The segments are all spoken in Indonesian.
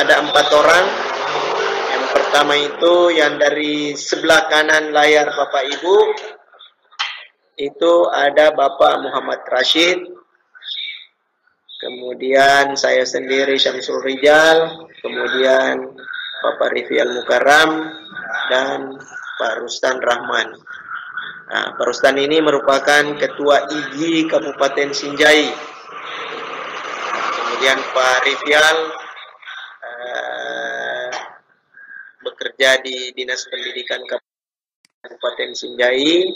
ada 4 orang. Yang pertama itu yang dari sebelah kanan layar Bapak Ibu, itu ada Bapak Muhammad Rashid. Kemudian saya sendiri Syamsul Rijal, kemudian Bapak Rifi Al-Mukarram, dan Pak Rustan Rahman. Nah, Pak Rustan ini merupakan Ketua IGI Kabupaten Sinjai. Kemudian Pak Rifial bekerja di Dinas Pendidikan Kabupaten Sinjai.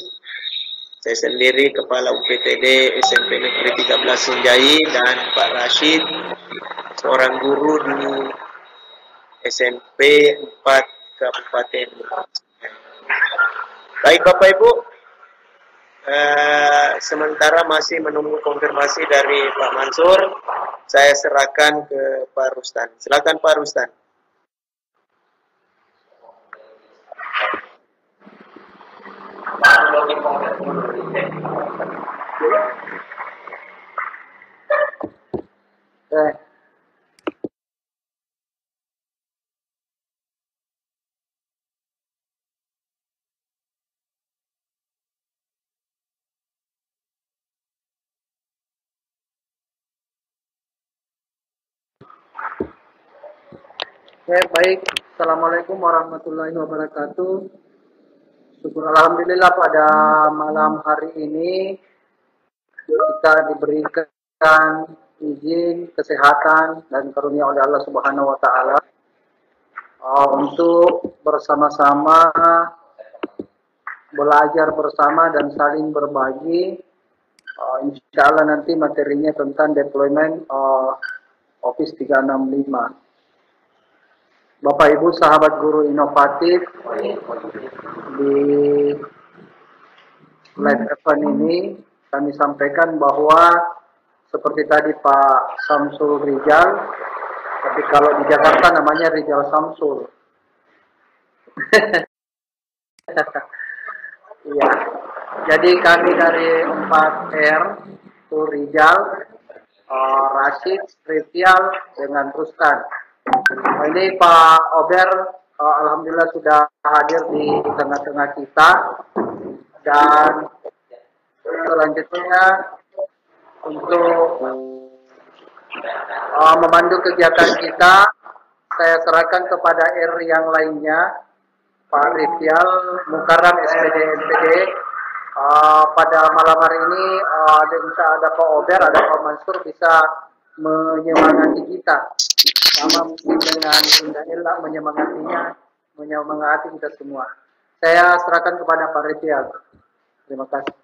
Saya sendiri Kepala UPTD SMP Negeri 13 Sinjai, dan Pak Rashid seorang guru di SMP 4 Kabupaten. Baik Bapak Ibu, sementara masih menunggu konfirmasi dari Pak Mansur, saya serahkan ke Pak Rustan. Silakan Pak Rustan. Baik. Assalamualaikum warahmatullahi wabarakatuh. Syukur alhamdulillah pada malam hari ini kita diberikan izin kesehatan dan karunia oleh Allah Subhanahu wa taala untuk bersama-sama belajar bersama dan saling berbagi. Insya Allah nanti materinya tentang deployment Office 365. Bapak Ibu sahabat guru inovatif, di live event ini kami sampaikan bahwa seperti tadi Pak Samsul Rijal, tapi kalau di Jakarta namanya Rijal Samsul. Iya. Jadi kami dari 4R itu Rijal, Rashid, Rifial dengan Rustan. Ini Pak Ober alhamdulillah sudah hadir di tengah-tengah kita, dan selanjutnya untuk memandu kegiatan kita saya serahkan kepada R yang lainnya, Pak Rifial Mukarram SPD NPD. Pada malam hari ini ada Pak Ober, ada Pak Mansur bisa menyemangati kita, sama mungkin dengan Bunda Ella menyemangati kita semua. Saya serahkan kepada Pak Rifial. Terima kasih.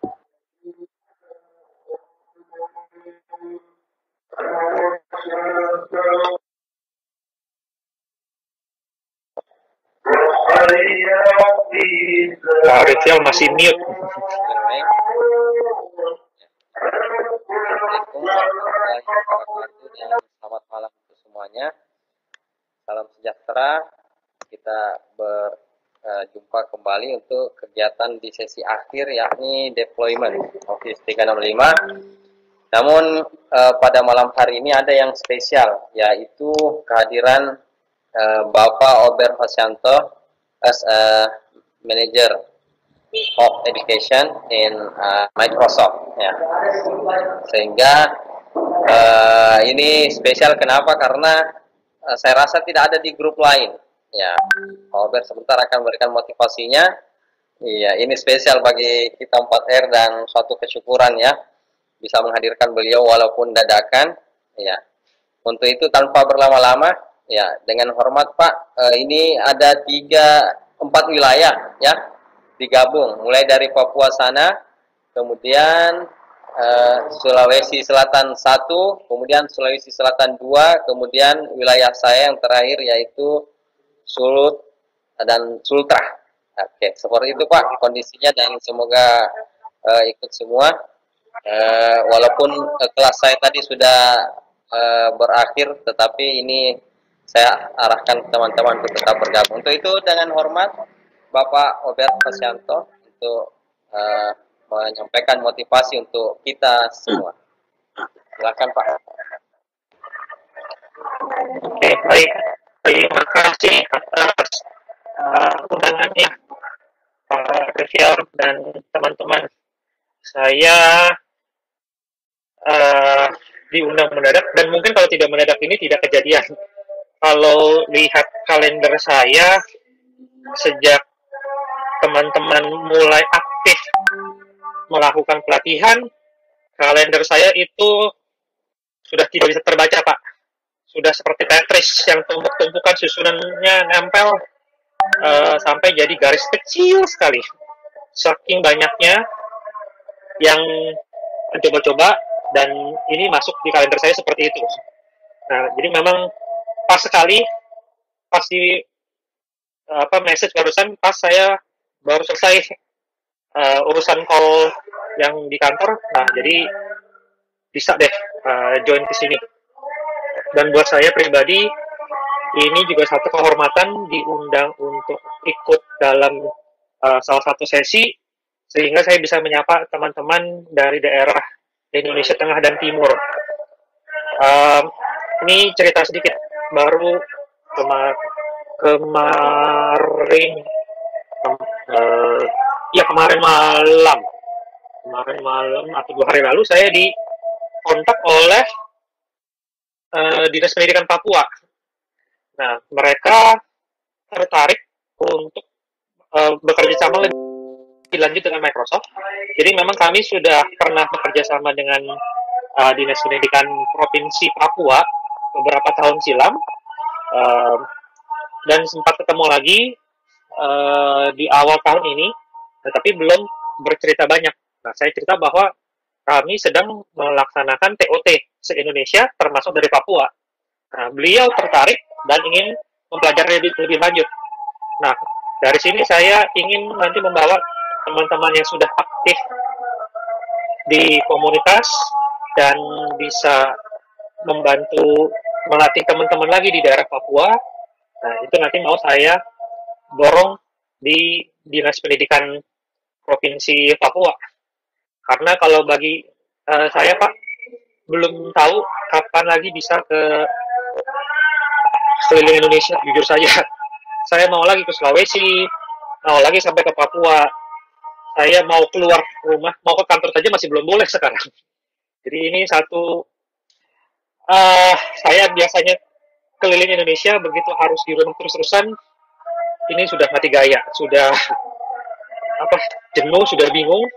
Pak Rifial masih mute. Assalamualaikum warahmatullahi wabarakatuh dan selamat malam untuk semuanya. Salam sejahtera. Kita berjumpa kembali untuk kegiatan di sesi akhir, yakni deployment Office 365. Namun pada malam hari ini ada yang spesial, yaitu kehadiran Bapak Ober Fasyanto as a Manager of Education in Microsoft, ya. Sehingga ini spesial kenapa? Karena saya rasa tidak ada di grup lain, ya. Pak Ober sebentar akan memberikan motivasinya. Iya, ini spesial bagi kita 4R dan suatu kesyukuran, ya, bisa menghadirkan beliau walaupun dadakan, ya. Untuk itu tanpa berlama-lama, ya, dengan hormat Pak, ini ada 4 wilayah, ya, digabung, mulai dari Papua sana, kemudian Sulawesi Selatan 1, kemudian Sulawesi Selatan 2, kemudian wilayah saya yang terakhir yaitu Sulut dan Sultra. Oke, seperti itu Pak kondisinya, dan semoga ikut semua. Walaupun kelas saya tadi sudah berakhir, tetapi ini saya arahkan teman-teman untuk tetap bergabung. Untuk itu dengan hormat Bapak Ober Fasyanto untuk menyampaikan motivasi untuk kita semua. Silakan Pak. Oke, baik. Terima kasih atas undangannya, Pak Rivial dan teman-teman. Saya diundang mendadak, dan mungkin kalau tidak mendadak ini tidak kejadian. Kalau lihat kalender saya, sejak teman-teman mulai aktif melakukan pelatihan, kalender saya itu sudah tidak bisa terbaca, Pak. Sudah seperti Tetris yang tumpuk-tumpukan susunannya nempel sampai jadi garis kecil sekali. Saking banyaknya yang mencoba-coba, dan ini masuk di kalender saya seperti itu. Nah, jadi memang pas sekali, pas di message barusan, pas saya baru selesai urusan call yang di kantor. Nah, jadi bisa deh join ke sini. Dan buat saya pribadi, ini juga satu kehormatan diundang untuk ikut dalam salah satu sesi, sehingga saya bisa menyapa teman-teman dari daerah Indonesia Tengah dan Timur. Ini cerita sedikit, baru kemarin malam atau 2 hari lalu saya dikontak oleh Dinas Pendidikan Papua. Nah, mereka tertarik untuk bekerja sama lebih lanjut dengan Microsoft. Jadi memang kami sudah pernah bekerja sama dengan Dinas Pendidikan Provinsi Papua beberapa tahun silam, dan sempat ketemu lagi di awal tahun ini, tetapi belum bercerita banyak. Nah, saya cerita bahwa kami sedang melaksanakan TOT se-Indonesia, termasuk dari Papua. Nah, beliau tertarik dan ingin mempelajari lebih lanjut. Nah, dari sini saya ingin nanti membawa teman-teman yang sudah aktif di komunitas dan bisa membantu melatih teman-teman lagi di daerah Papua. Nah, itu nanti mau saya dorong di Dinas Pendidikan Provinsi Papua. Karena kalau bagi saya, Pak, belum tahu kapan lagi bisa ke keliling Indonesia, jujur saja. Saya mau lagi ke Sulawesi, mau lagi sampai ke Papua. Saya mau keluar rumah, mau ke kantor saja masih belum boleh sekarang. Jadi ini satu, saya biasanya keliling Indonesia, begitu harus di rumah terus-terusan, ini sudah mati gaya, sudah jenuh, sudah bingung.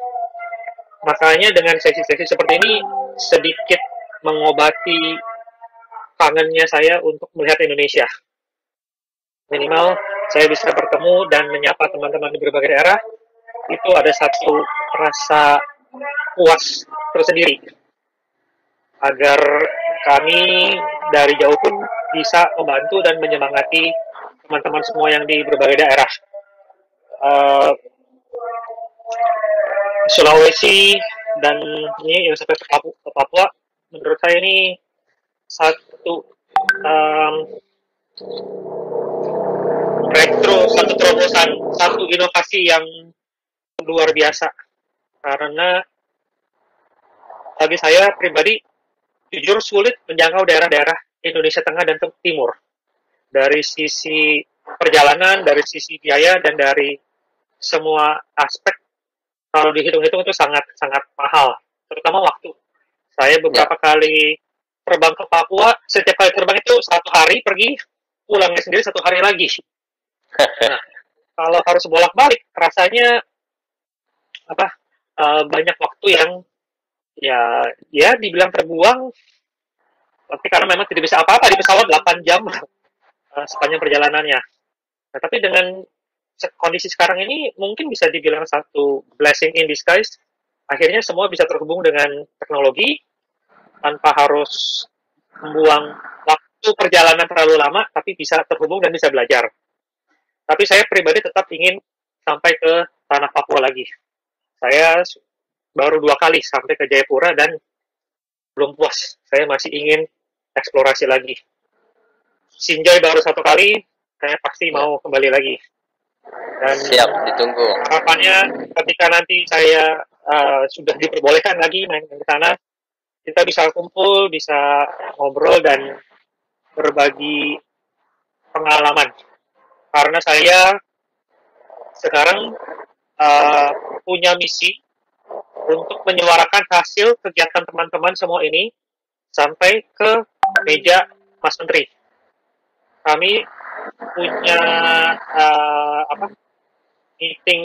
Makanya dengan sesi-sesi seperti ini sedikit mengobati kangennya saya untuk melihat Indonesia. Minimal saya bisa bertemu dan menyapa teman-teman di berbagai daerah. Itu ada satu rasa puas tersendiri. Agar kami dari jauh pun bisa membantu dan menyemangati teman-teman semua yang di berbagai daerah. Sulawesi dan ini yang sampai ke Papua, menurut saya ini satu breakthrough, satu terobosan, satu inovasi yang luar biasa. Karena bagi saya pribadi, jujur sulit menjangkau daerah-daerah Indonesia Tengah dan Timur. Dari sisi perjalanan, dari sisi biaya, dan dari semua aspek. Kalau dihitung-hitung itu sangat mahal, terutama waktu. Saya beberapa kali terbang ke Papua, setiap kali terbang itu 1 hari pergi, pulangnya sendiri 1 hari lagi. Nah, kalau harus bolak-balik, rasanya banyak waktu yang ya dibilang terbuang, tapi karena memang tidak bisa apa-apa di pesawat 8 jam sepanjang perjalanannya. Nah, tapi dengan kondisi sekarang ini mungkin bisa dibilang satu blessing in disguise. Akhirnya semua bisa terhubung dengan teknologi tanpa harus membuang waktu perjalanan terlalu lama, tapi bisa terhubung dan bisa belajar. Tapi saya pribadi tetap ingin sampai ke tanah Papua lagi. Saya baru 2 kali sampai ke Jayapura dan belum puas. Saya masih ingin eksplorasi lagi. Sinjai baru 1 kali, saya pasti mau kembali lagi. Dan siap, ditunggu. harapannya ketika nanti saya sudah diperbolehkan lagi main ke sana, kita bisa kumpul, bisa ngobrol dan berbagi pengalaman. Karena saya sekarang punya misi untuk menyuarakan hasil kegiatan teman-teman semua ini sampai ke meja Mas Menteri. Kami punya meeting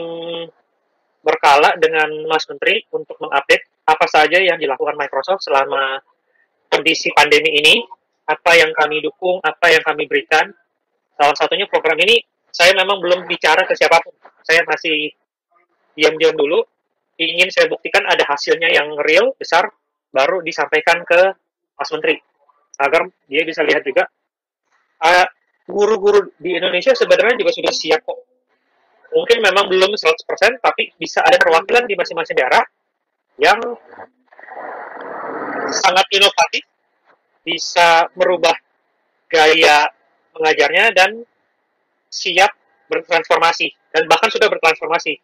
berkala dengan Mas Menteri untuk mengupdate apa saja yang dilakukan Microsoft selama kondisi pandemi ini, apa yang kami dukung, apa yang kami berikan. Salah satunya program ini, saya memang belum bicara ke siapapun. Saya masih diam-diam dulu, ingin saya buktikan ada hasilnya yang real, besar, baru disampaikan ke Mas Menteri. Agar dia bisa lihat juga, guru-guru di Indonesia sebenarnya juga sudah siap kok. Mungkin memang belum 100%, tapi bisa ada perwakilan di masing-masing daerah yang sangat inovatif, bisa merubah gaya mengajarnya dan siap bertransformasi, dan bahkan sudah bertransformasi.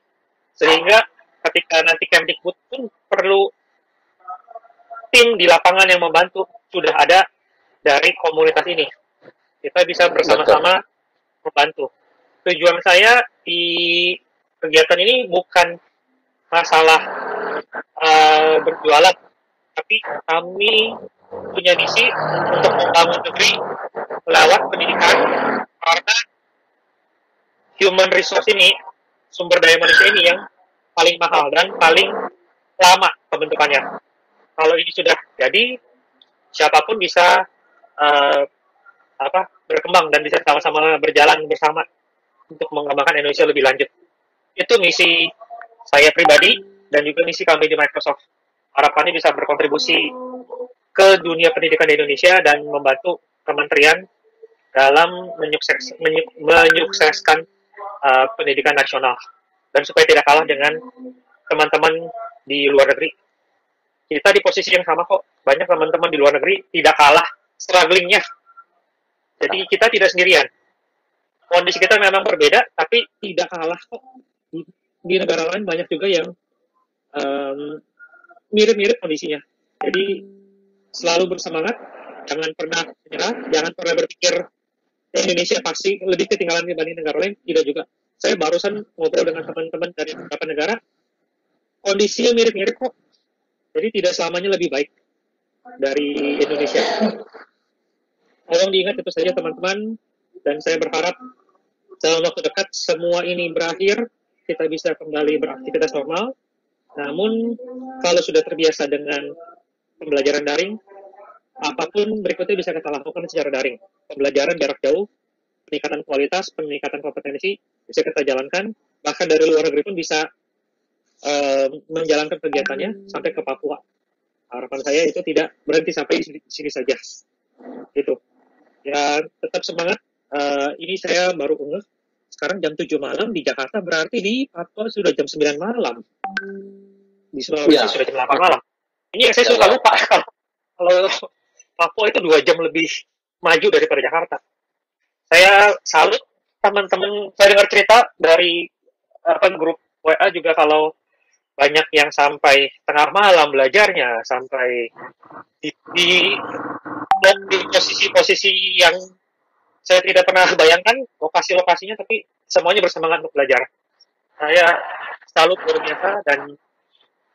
Sehingga ketika nanti Kemdikbud pun perlu tim di lapangan yang membantu, sudah ada dari komunitas ini. Kita bisa bersama-sama membantu. Tujuan saya di kegiatan ini bukan masalah berjualan, tapi kami punya misi untuk membangun negeri lewat pendidikan, karena human resource ini, sumber daya manusia ini yang paling mahal dan paling lama pembentukannya. Kalau ini sudah jadi, siapapun bisa berkembang dan bisa sama-sama berjalan bersama untuk mengembangkan Indonesia lebih lanjut. Itu misi saya pribadi dan juga misi kami di Microsoft. Harapannya bisa berkontribusi ke dunia pendidikan di Indonesia dan membantu kementerian dalam menyukseskan pendidikan nasional, dan supaya tidak kalah dengan teman-teman di luar negeri. Kita di posisi yang sama kok. Banyak teman-teman di luar negeri tidak kalah strugglingnya. Jadi kita tidak sendirian. Kondisi kita memang berbeda, tapi tidak kalah kok. Di negara lain banyak juga yang mirip-mirip kondisinya. Jadi selalu bersemangat, jangan pernah menyerah, jangan pernah berpikir Indonesia pasti lebih ketinggalan dibanding negara lain. Tidak juga. Saya barusan ngobrol dengan teman-teman dari beberapa negara, kondisinya mirip-mirip kok. Jadi tidak selamanya lebih baik dari Indonesia. Tolong diingat itu saja teman-teman, dan saya berharap dalam waktu dekat semua ini berakhir, kita bisa kembali beraktivitas normal. Namun kalau sudah terbiasa dengan pembelajaran daring, apapun berikutnya bisa kita lakukan secara daring. Pembelajaran jarak jauh, peningkatan kualitas, peningkatan kompetensi bisa kita jalankan. Bahkan dari luar negeri pun bisa menjalankan kegiatannya sampai ke Papua. Harapan saya itu tidak berhenti sampai di sini saja. Gitu. Ya, tetap semangat. Ini saya baru ngeh. Sekarang jam 7 malam di Jakarta, berarti di Papua sudah jam 9 malam. Di Sulawesi sudah jam 8 malam. Ini yang saya suka lupa. Kalau Papua itu 2 jam lebih maju daripada Jakarta. Saya salut teman-teman. Saya dengar cerita dari grup WA juga, kalau banyak yang sampai tengah malam belajarnya, sampai di posisi-posisi yang saya tidak pernah bayangkan lokasi-lokasinya, tapi semuanya bersemangat untuk belajar. Saya salut luar biasa dan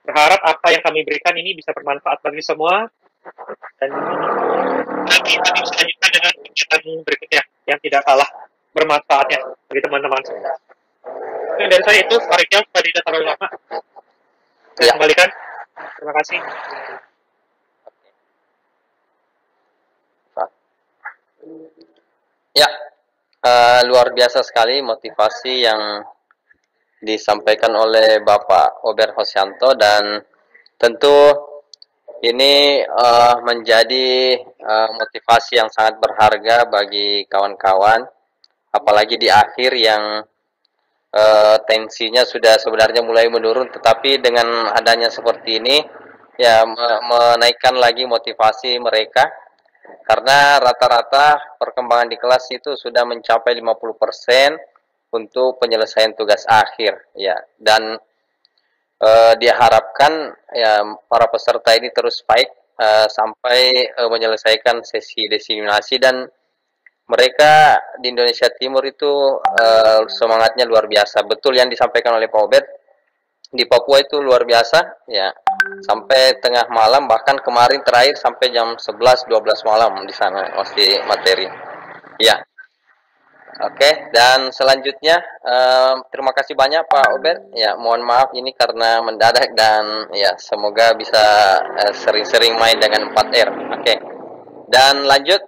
berharap apa yang kami berikan ini bisa bermanfaat bagi semua, dan nanti kami bisa lanjutkan dengan kegiatan berikutnya yang tidak kalah bermanfaatnya bagi teman-teman semua. Dari saya itu, Pak Rijal, tadi tidak terlalu lama. Saya kembalikan. Terima kasih. Ya, luar biasa sekali motivasi yang disampaikan oleh Bapak Ober Hosyanto, dan tentu ini menjadi motivasi yang sangat berharga bagi kawan-kawan, apalagi di akhir yang tensinya sudah sebenarnya mulai menurun, tetapi dengan adanya seperti ini ya menaikkan lagi motivasi mereka, karena rata-rata perkembangan di kelas itu sudah mencapai 50% untuk penyelesaian tugas akhir ya, dan diharapkan ya para peserta ini terus baik sampai menyelesaikan sesi diseminasi, dan mereka di Indonesia Timur itu semangatnya luar biasa. Betul yang disampaikan oleh Pak Obed, di Papua itu luar biasa ya, sampai tengah malam, bahkan kemarin terakhir sampai jam 11-12 malam di sana masih materi ya. Oke, dan selanjutnya terima kasih banyak Pak Obed ya, mohon maaf ini karena mendadak, dan ya semoga bisa sering-sering main dengan 4R. Oke, dan lanjut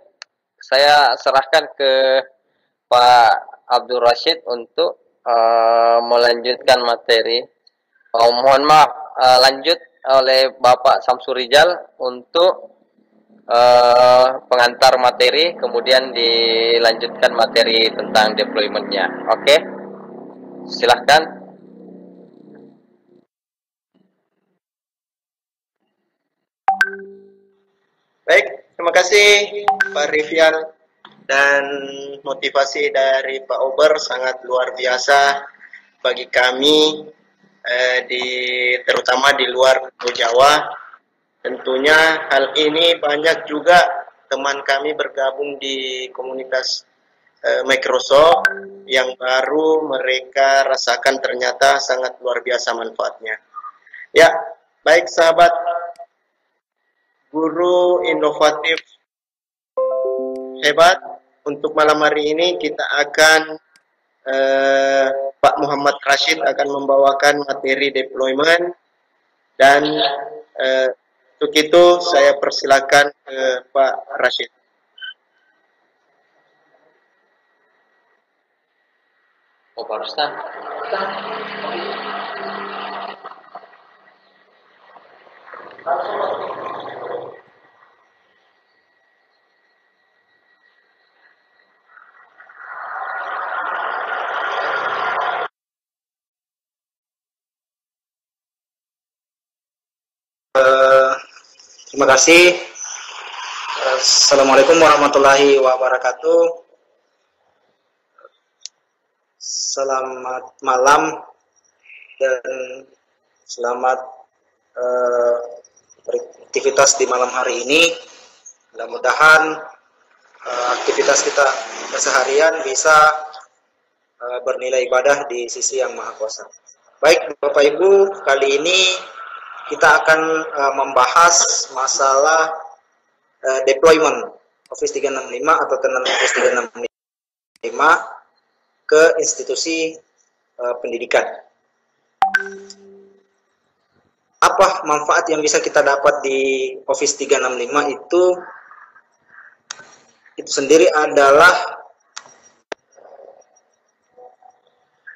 saya serahkan ke Pak Abdul Rashid untuk melanjutkan materi. Mohon maaf, lanjut oleh Bapak Samsurijal untuk pengantar materi, kemudian dilanjutkan materi tentang deployment-nya. Oke, silahkan. Baik, terima kasih Pak Rivial, dan motivasi dari Pak Ober sangat luar biasa bagi kami, terutama di luar Pulau Jawa. Tentunya hal ini banyak juga teman kami bergabung di komunitas Microsoft yang baru mereka rasakan ternyata sangat luar biasa manfaatnya. Ya, baik sahabat guru inovatif hebat, untuk malam hari ini kita akan Pak Muhammad Rashid akan membawakan materi deployment, dan untuk itu saya persilakan ke Pak Rashid. Oh, Pak Rustam. Terima kasih. Assalamualaikum warahmatullahi wabarakatuh. Selamat malam dan selamat beraktivitas di malam hari ini. Mudah-mudahan aktivitas kita keseharian bisa bernilai ibadah di sisi Yang Maha Kuasa. Baik Bapak Ibu, kali ini kita akan membahas masalah deployment Office 365 atau tenan Office 365 ke institusi pendidikan. Apa manfaat yang bisa kita dapat di Office 365 itu sendiri adalah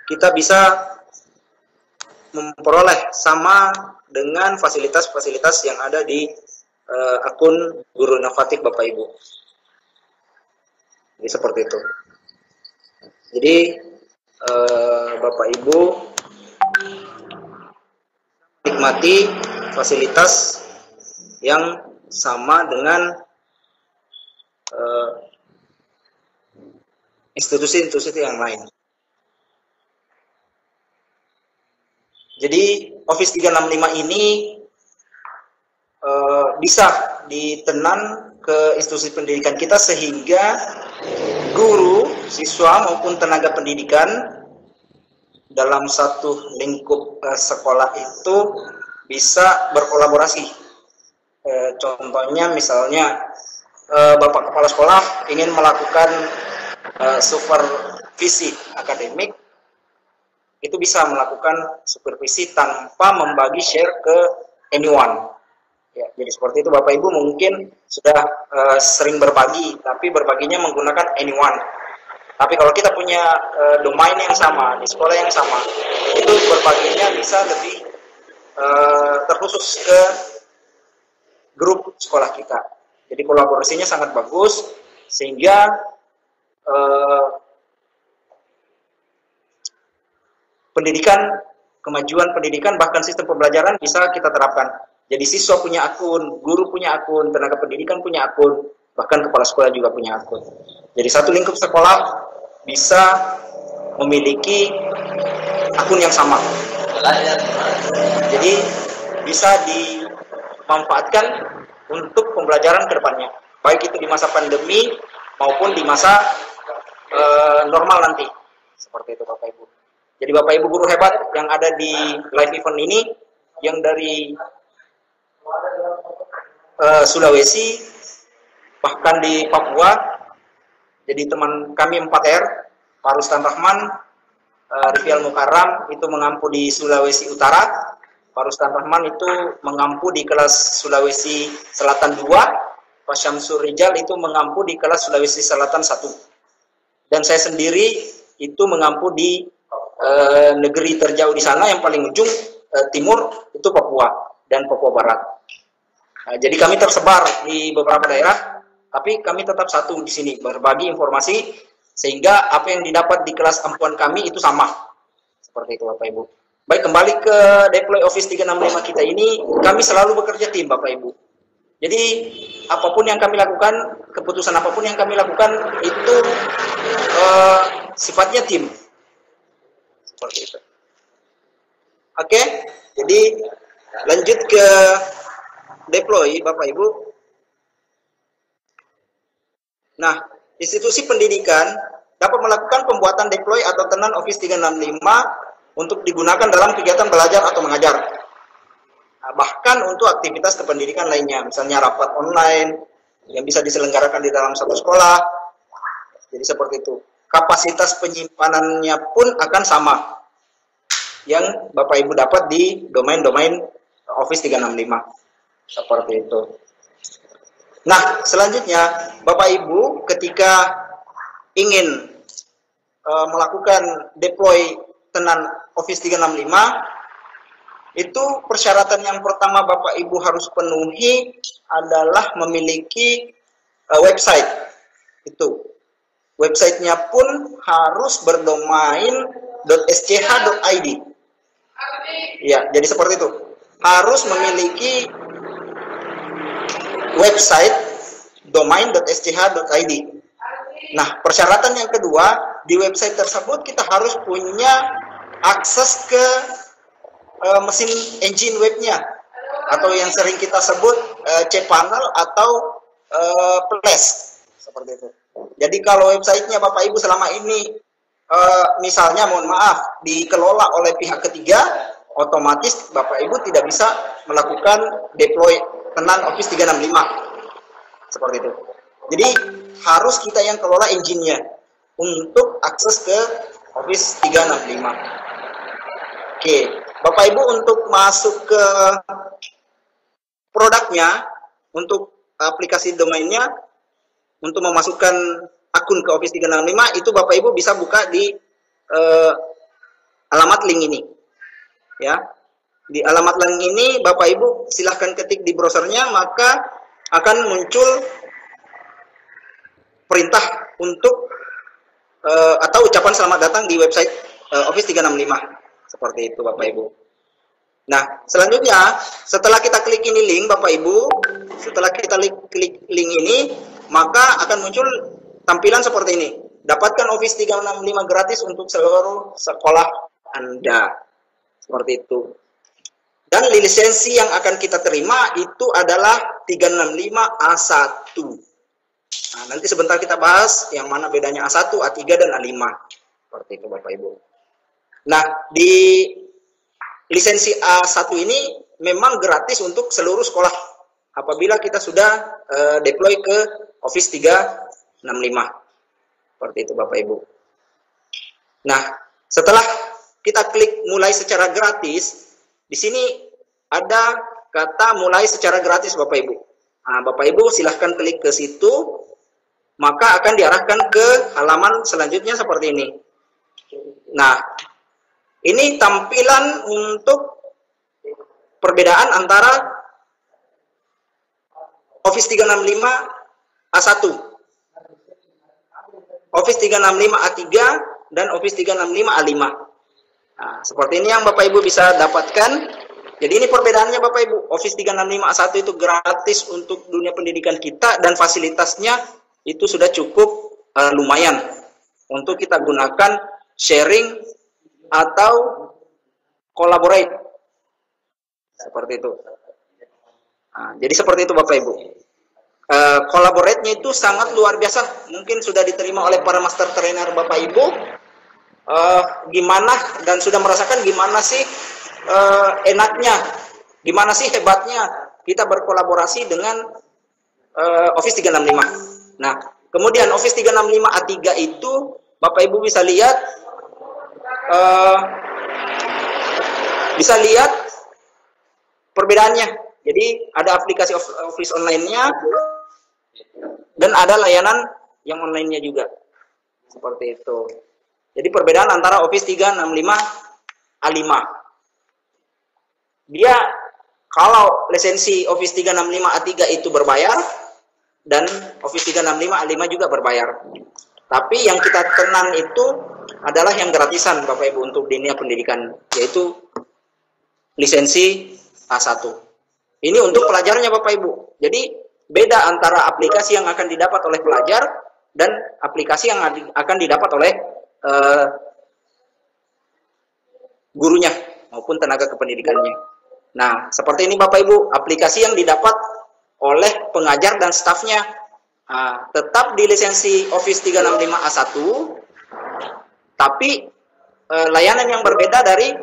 kita bisa memperoleh sama dengan fasilitas-fasilitas yang ada di akun Guru Inovatif Bapak Ibu. Jadi seperti itu. Jadi Bapak Ibu nikmati fasilitas yang sama dengan institusi-institusi yang lain. Jadi Office 365 ini bisa ditenan ke institusi pendidikan kita sehingga guru, siswa maupun tenaga pendidikan dalam satu lingkup sekolah itu bisa berkolaborasi. Contohnya misalnya Bapak Kepala Sekolah ingin melakukan supervisi akademik, itu bisa melakukan supervisi tanpa membagi share ke anyone. Ya, jadi seperti itu Bapak Ibu mungkin sudah sering berbagi, tapi berbaginya menggunakan anyone. Tapi kalau kita punya domain yang sama, di sekolah yang sama, itu berbaginya bisa lebih terkhusus ke grup sekolah kita. Jadi kolaborasinya sangat bagus, sehingga pendidikan, kemajuan pendidikan, bahkan sistem pembelajaran bisa kita terapkan. Jadi siswa punya akun, guru punya akun, tenaga pendidikan punya akun, bahkan kepala sekolah juga punya akun. Jadi satu lingkup sekolah bisa memiliki akun yang sama. Jadi bisa dimanfaatkan untuk pembelajaran ke depannya. Baik itu di masa pandemi maupun di masa normal nanti. Seperti itu Bapak Ibu. Jadi Bapak Ibu guru hebat yang ada di live event ini, yang dari Sulawesi, bahkan di Papua, jadi teman kami 4R, Pak Rustan Rahman, Rifial Mukarram itu mengampu di Sulawesi Utara, Pak Rustan Rahman itu mengampu di kelas Sulawesi Selatan 2, Pak Syamsur Rijal itu mengampu di kelas Sulawesi Selatan 1. Dan saya sendiri itu mengampu di negeri terjauh di sana, yang paling ujung timur itu Papua dan Papua Barat. Nah, jadi kami tersebar di beberapa daerah, tapi kami tetap satu di sini, berbagi informasi, sehingga apa yang didapat di kelas ampuan kami itu sama. Seperti itu Bapak Ibu. Baik, kembali ke deploy Office 365 kita ini, kami selalu bekerja tim Bapak Ibu. Jadi apapun yang kami lakukan, keputusan apapun yang kami lakukan itu sifatnya tim. Seperti itu. Oke, jadi lanjut ke deploy Bapak Ibu. Nah, institusi pendidikan dapat melakukan pembuatan deploy atau tenan Office 365 untuk digunakan dalam kegiatan belajar atau mengajar. Nah, bahkan untuk aktivitas kependidikan lainnya, misalnya rapat online yang bisa diselenggarakan di dalam satu sekolah. Jadi seperti itu. Kapasitas penyimpanannya pun akan sama yang Bapak Ibu dapat di domain-domain Office 365. Seperti itu. Nah, selanjutnya Bapak Ibu ketika ingin melakukan deploy tenan Office 365, itu persyaratan yang pertama Bapak Ibu harus penuhi adalah memiliki website. Itu websitenya pun harus berdomain .sch.id. Ya, jadi seperti itu. Harus memiliki website domain .sch.id. Nah, persyaratan yang kedua, di website tersebut kita harus punya akses ke mesin engine webnya, atau yang sering kita sebut cPanel atau Flash, seperti itu. Jadi kalau websitenya Bapak Ibu selama ini misalnya mohon maaf dikelola oleh pihak ketiga, otomatis Bapak Ibu tidak bisa melakukan deploy tenan Office 365 seperti itu. Jadi harus kita yang kelola engine-nya untuk akses ke Office 365. Oke, Bapak Ibu untuk masuk ke produknya, untuk aplikasi domainnya, untuk memasukkan akun ke Office 365 itu Bapak Ibu bisa buka di alamat link ini. Ya. Di alamat link ini Bapak Ibu silahkan ketik di browsernya, maka akan muncul perintah untuk atau ucapan selamat datang di website Office 365. Seperti itu Bapak Ibu. Nah, selanjutnya setelah kita klik ini link Bapak Ibu, setelah kita klik link ini, maka akan muncul tampilan seperti ini. Dapatkan Office 365 gratis untuk seluruh sekolah Anda. Seperti itu. Dan lisensi yang akan kita terima itu adalah 365A1. Nah, nanti sebentar kita bahas yang mana bedanya A1, A3, dan A5. Seperti itu Bapak Ibu. Nah, di lisensi A1 ini memang gratis untuk seluruh sekolah apabila kita sudah deploy ke Office 365. Seperti itu Bapak Ibu. Nah, setelah kita klik mulai secara gratis, di sini ada kata mulai secara gratis Bapak Ibu. Nah, Bapak Ibu silahkan klik ke situ, maka akan diarahkan ke halaman selanjutnya seperti ini. Nah, ini tampilan untuk perbedaan antara Office 365 A1, Office 365 A3, dan Office 365 A5. Nah, seperti ini yang Bapak Ibu bisa dapatkan. Jadi ini perbedaannya Bapak Ibu. Office 365 A1 itu gratis untuk dunia pendidikan kita dan fasilitasnya itu sudah cukup lumayan untuk kita gunakan sharing atau collaborate. Seperti itu. Nah, jadi seperti itu Bapak Ibu. Collaborate-nya itu sangat luar biasa. Mungkin sudah diterima oleh para master trainer Bapak Ibu. Gimana dan sudah merasakan gimana sih enaknya, gimana sih hebatnya kita berkolaborasi dengan Office 365. Nah, kemudian Office 365 A3 itu Bapak Ibu bisa lihat perbedaannya. Jadi ada aplikasi Office online-nya dan ada layanan yang online-nya juga. Seperti itu. Jadi perbedaan antara Office 365 A5. Dia kalau lisensi Office 365 A3 itu berbayar dan Office 365 A5 juga berbayar. Tapi yang kita tenang itu adalah yang gratisan Bapak Ibu untuk dunia pendidikan, yaitu lisensi A1. Ini untuk pelajarnya Bapak Ibu. Jadi beda antara aplikasi yang akan didapat oleh pelajar dan aplikasi yang akan didapat oleh gurunya maupun tenaga kependidikannya. Nah, seperti ini Bapak Ibu, aplikasi yang didapat oleh pengajar dan stafnya tetap di lisensi Office 365 A1, tapi layanan yang berbeda dari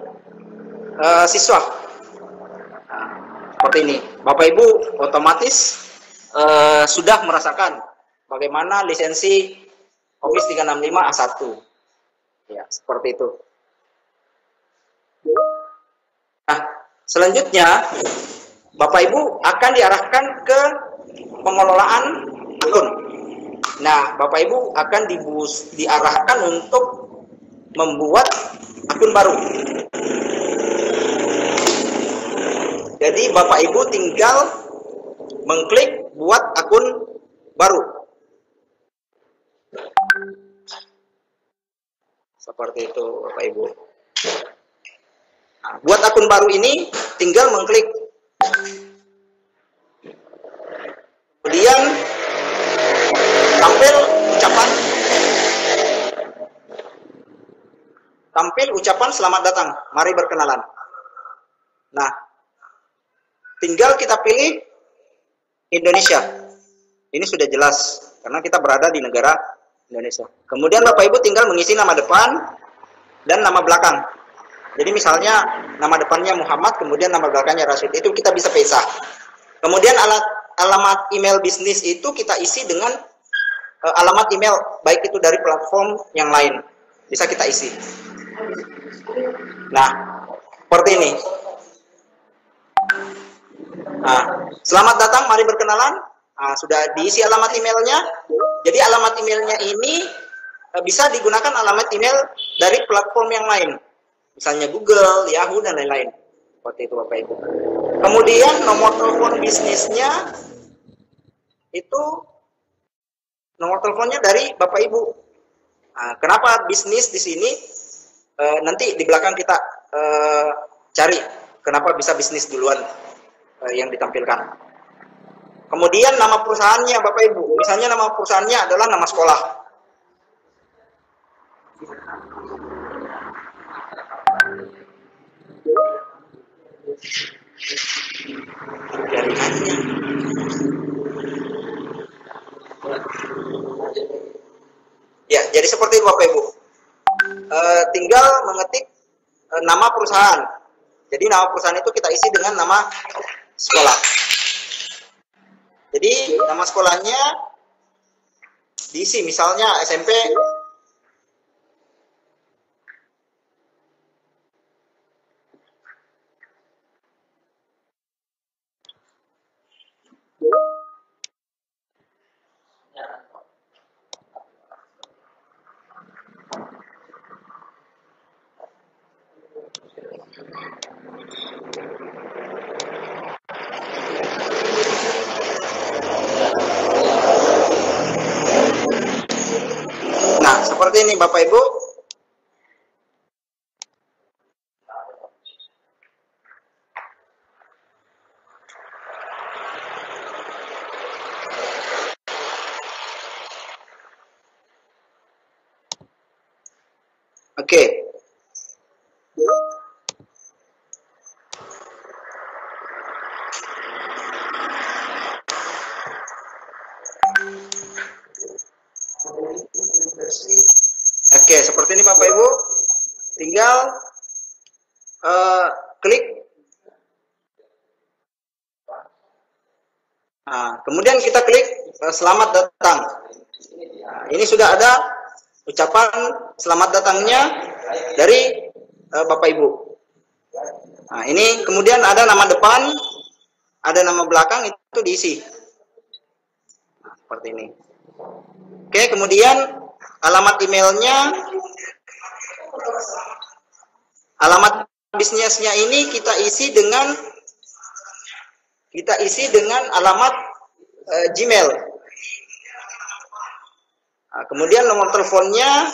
siswa. Seperti ini, Bapak Ibu otomatis sudah merasakan bagaimana lisensi Office 365 A1. Ya, seperti itu. Nah, selanjutnya Bapak Ibu akan diarahkan ke pengelolaan akun. Nah, Bapak Ibu akan diarahkan untuk membuat akun baru. Jadi Bapak Ibu tinggal mengklik buat akun baru. Seperti itu Bapak Ibu. Nah, buat akun baru ini tinggal mengklik. Kemudian tampil ucapan selamat datang, mari berkenalan. Nah, tinggal kita pilih Indonesia. Ini sudah jelas karena kita berada di negara Indonesia. Kemudian Bapak Ibu tinggal mengisi nama depan dan nama belakang. Jadi misalnya nama depannya Muhammad, kemudian nama belakangnya Rashid. Itu kita bisa pisah. Kemudian alamat email bisnis itu kita isi dengan alamat email, baik itu dari platform yang lain. Bisa kita isi. Nah, seperti ini. Nah, selamat datang, mari berkenalan. Nah, sudah diisi alamat emailnya. Jadi alamat emailnya ini bisa digunakan alamat email dari platform yang lain. Misalnya Google, Yahoo, dan lain-lain. Seperti itu Bapak Ibu. Kemudian nomor telepon bisnisnya itu nomor teleponnya dari Bapak Ibu. Nah, kenapa bisnis di sini? Nanti di belakang kita cari kenapa bisa bisnis duluan yang ditampilkan. Kemudian nama perusahaannya Bapak Ibu. Misalnya nama perusahaannya adalah nama sekolah. Jaringannya. Ya, jadi seperti itu Bapak Ibu. Tinggal mengetik nama perusahaan. Jadi nama perusahaan itu kita isi dengan nama sekolah. Jadi nama sekolahnya diisi, misalnya SMP. Nah, seperti ini Bapak Ibu. Oke. Oke, seperti ini Bapak Ibu. Tinggal klik. Nah, kemudian kita klik selamat datang. Nah, ini sudah ada ucapan selamat datangnya dari Bapak Ibu. Nah, ini kemudian ada nama depan, ada nama belakang, itu diisi. Nah, seperti ini. Oke, kemudian alamat emailnya, alamat bisnisnya ini kita isi dengan alamat Gmail. Nah, kemudian nomor teleponnya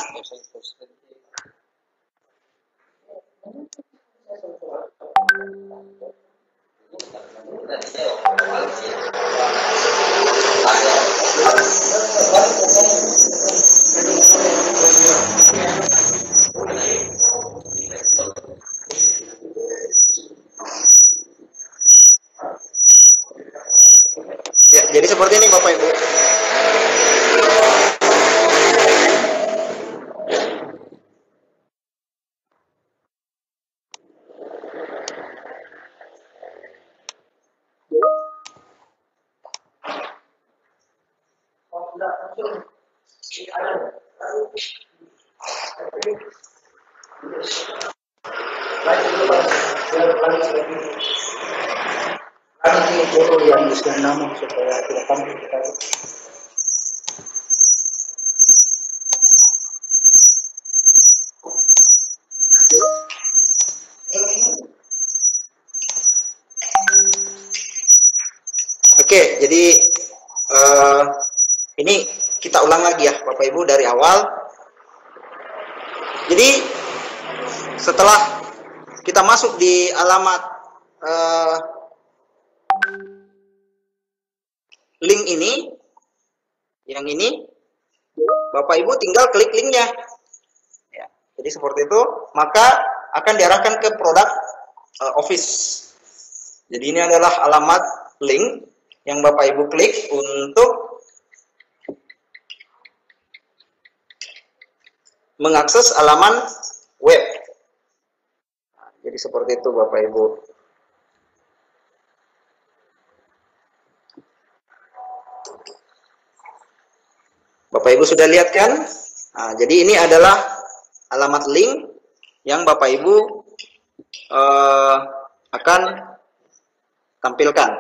ya, jadi seperti ini Bapak Ibu. Oke, jadi ini kita ulang lagi ya Bapak Ibu dari awal. Jadi setelah kita masuk di alamat link ini, yang ini, Bapak Ibu tinggal klik linknya. Ya, jadi seperti itu, maka akan diarahkan ke produk Office. Jadi ini adalah alamat link yang Bapak Ibu klik untuk mengakses halaman web. Nah, jadi seperti itu Bapak Ibu. Bapak Ibu sudah lihat kan? Nah, jadi ini adalah alamat link yang Bapak Ibu akan tampilkan.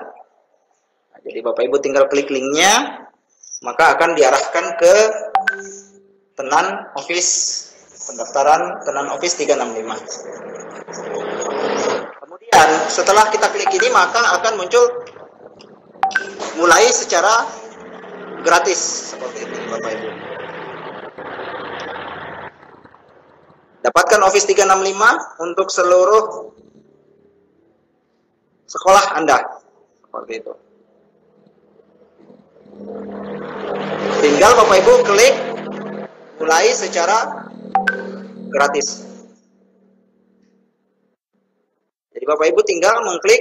Nah, jadi Bapak Ibu tinggal klik linknya, maka akan diarahkan ke tenan Office, pendaftaran tenan Office 365. Kemudian setelah kita klik ini, maka akan muncul mulai secara gratis seperti itu Bapak Ibu. Dapatkan Office 365 untuk seluruh sekolah Anda. Seperti itu. Tinggal Bapak Ibu klik mulai secara gratis. Jadi Bapak Ibu tinggal mengklik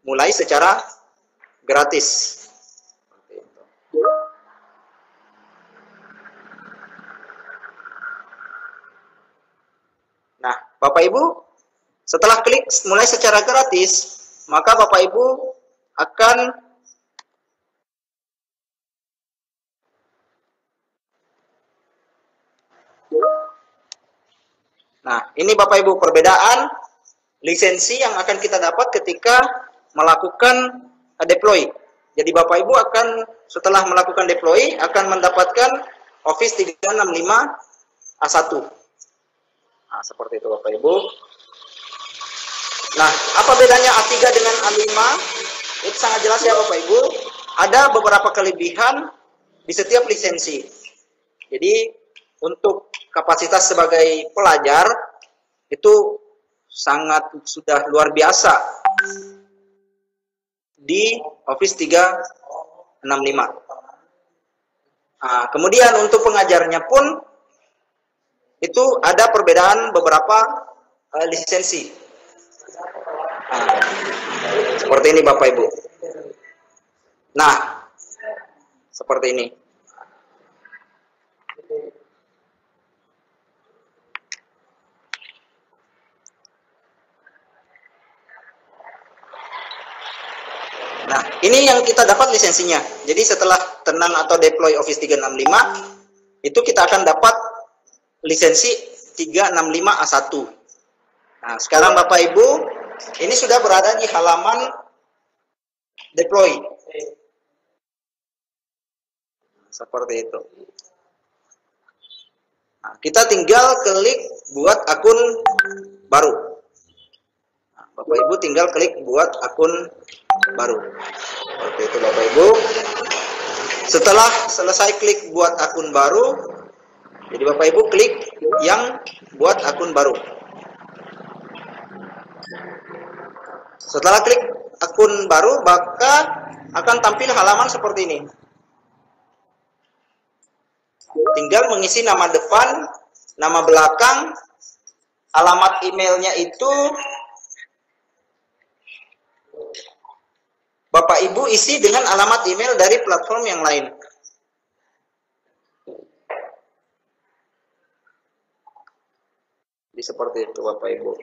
mulai secara gratis. Nah, Bapak Ibu setelah klik mulai secara gratis, maka Bapak Ibu akan ini Bapak Ibu perbedaan lisensi yang akan kita dapat ketika melakukan deploy. Jadi Bapak Ibu akan setelah melakukan deploy akan mendapatkan Office 365 A1. Nah, seperti itu Bapak Ibu. Nah, apa bedanya A3 dengan A5? Itu sangat jelas ya Bapak Ibu. Ada beberapa kelebihan di setiap lisensi. Jadi untuk kapasitas sebagai pelajar itu sangat sudah luar biasa di Office 365. Nah, kemudian untuk pengajarnya pun itu ada perbedaan beberapa lisensi. Nah, seperti ini Bapak Ibu. Nah, seperti ini. Nah, ini yang kita dapat lisensinya. Jadi setelah tenang atau deploy Office 365, itu kita akan dapat lisensi 365A1. Nah, sekarang Bapak Ibu, ini sudah berada di halaman deploy. Seperti itu. Nah, kita tinggal klik buat akun baru. Nah, Bapak Ibu tinggal klik buat akun baru. Seperti itu Bapak Ibu. Setelah selesai klik buat akun baru, jadi Bapak Ibu klik yang buat akun baru. Setelah klik akun baru, maka akan tampil halaman seperti ini. Tinggal mengisi nama depan, nama belakang, alamat emailnya itu Bapak Ibu isi dengan alamat email dari platform yang lain. Jadi seperti itu Bapak Ibu.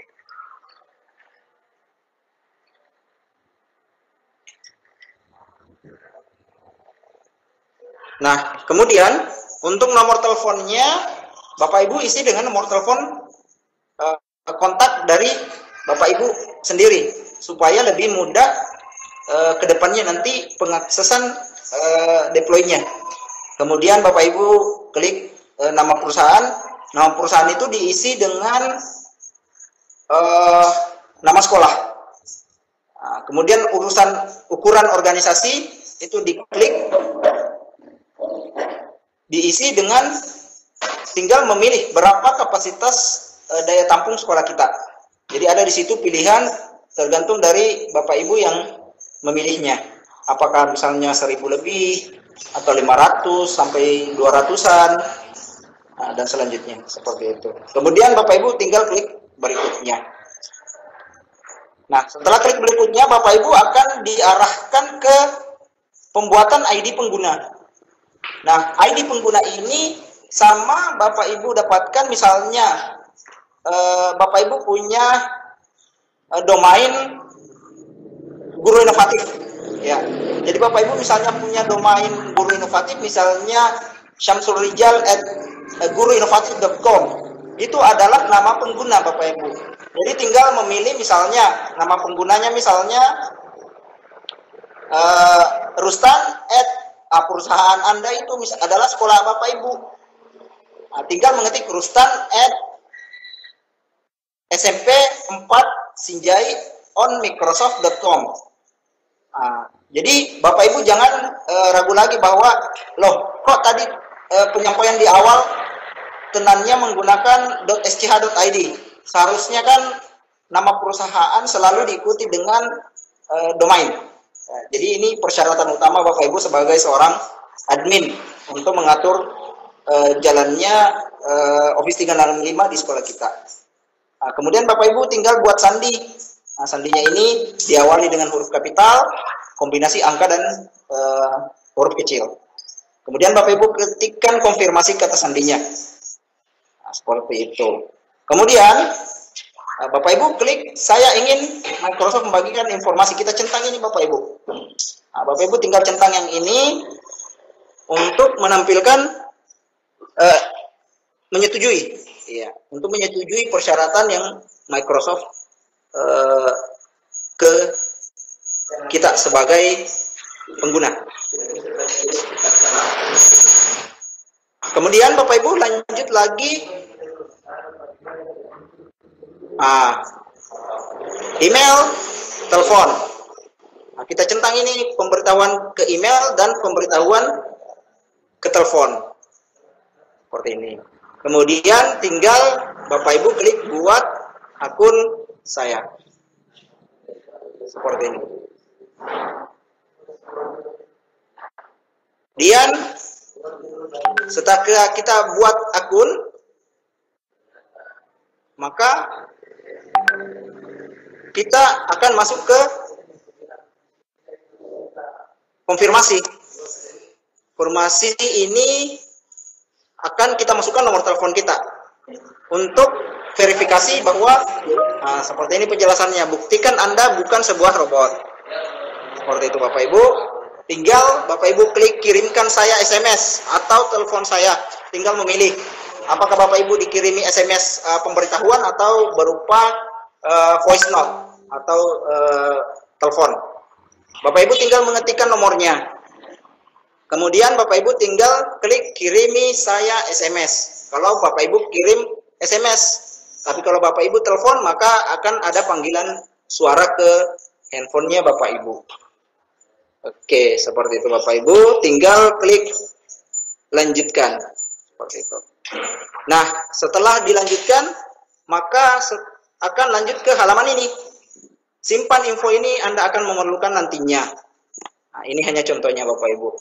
Nah, kemudian untuk nomor teleponnya Bapak Ibu isi dengan nomor telepon kontak dari Bapak Ibu sendiri supaya lebih mudah kedepannya nanti pengaksesan deploy-nya. Kemudian Bapak Ibu klik nama perusahaan. Nama perusahaan itu diisi dengan nama sekolah. Nah, kemudian ukuran organisasi itu diklik, diisi dengan tinggal memilih berapa kapasitas daya tampung sekolah kita. Jadi ada di situ pilihan tergantung dari Bapak Ibu yang memilihnya. Apakah misalnya 1000 lebih atau 500 sampai 200-an. Nah, dan selanjutnya seperti itu. Kemudian Bapak Ibu tinggal klik berikutnya. Nah, setelah klik berikutnya Bapak Ibu akan diarahkan ke pembuatan ID pengguna. Nah, ID pengguna ini sama Bapak Ibu dapatkan misalnya Bapak Ibu punya domain guru inovatif, ya. Jadi Bapak Ibu misalnya punya domain guru inovatif, misalnya syamsurijal@guruinovatif.com, itu adalah nama pengguna Bapak Ibu. Jadi tinggal memilih misalnya nama penggunanya misalnya Rustan perusahaan Anda itu adalah sekolah Bapak Ibu. Nah, tinggal mengetik Rustan SMP 4 Sinjai on Microsoft.com. Nah, jadi Bapak Ibu jangan ragu lagi bahwa loh kok tadi penyampaian di awal tenannya menggunakan .sch.id. Seharusnya kan nama perusahaan selalu diikuti dengan domain. Nah, jadi ini persyaratan utama Bapak Ibu sebagai seorang admin untuk mengatur jalannya Office 365 di sekolah kita. Nah, kemudian Bapak Ibu tinggal buat sandi. Nah, sandinya ini diawali dengan huruf kapital, kombinasi angka dan huruf kecil. Kemudian Bapak Ibu ketikkan konfirmasi kata sandinya. Nah, seperti itu. Kemudian Bapak Ibu klik saya ingin Microsoft membagikan informasi, kita centang ini Bapak Ibu. Nah, Bapak Ibu tinggal centang yang ini untuk menampilkan menyetujui, ya, untuk menyetujui persyaratan yang Microsoft ke kita sebagai pengguna. Kemudian Bapak Ibu lanjut lagi. Email, telepon. Nah, kita centang ini pemberitahuan ke email dan pemberitahuan ke telepon. Seperti ini. Kemudian tinggal Bapak Ibu klik buat akun saya. Seperti ini. Kemudian setelah kita buat akun, maka kita akan masuk ke konfirmasi. Konfirmasi ini akan kita masukkan nomor telepon kita untuk verifikasi bahwa seperti ini penjelasannya. Buktikan Anda bukan sebuah robot. Seperti itu Bapak Ibu. Tinggal Bapak Ibu klik kirimkan saya SMS atau telepon saya. Tinggal memilih apakah Bapak Ibu dikirimi SMS pemberitahuan atau berupa voice note atau telepon. Bapak Ibu tinggal mengetikkan nomornya. Kemudian Bapak Ibu tinggal klik kirimi saya SMS. Kalau Bapak Ibu kirim SMS. Tapi kalau Bapak Ibu telepon maka akan ada panggilan suara ke handphonenya Bapak Ibu. Oke, seperti itu Bapak Ibu, tinggal klik lanjutkan. Seperti itu. Nah, setelah dilanjutkan, maka akan lanjut ke halaman ini. Simpan info ini Anda akan memerlukan nantinya. Nah, ini hanya contohnya Bapak Ibu.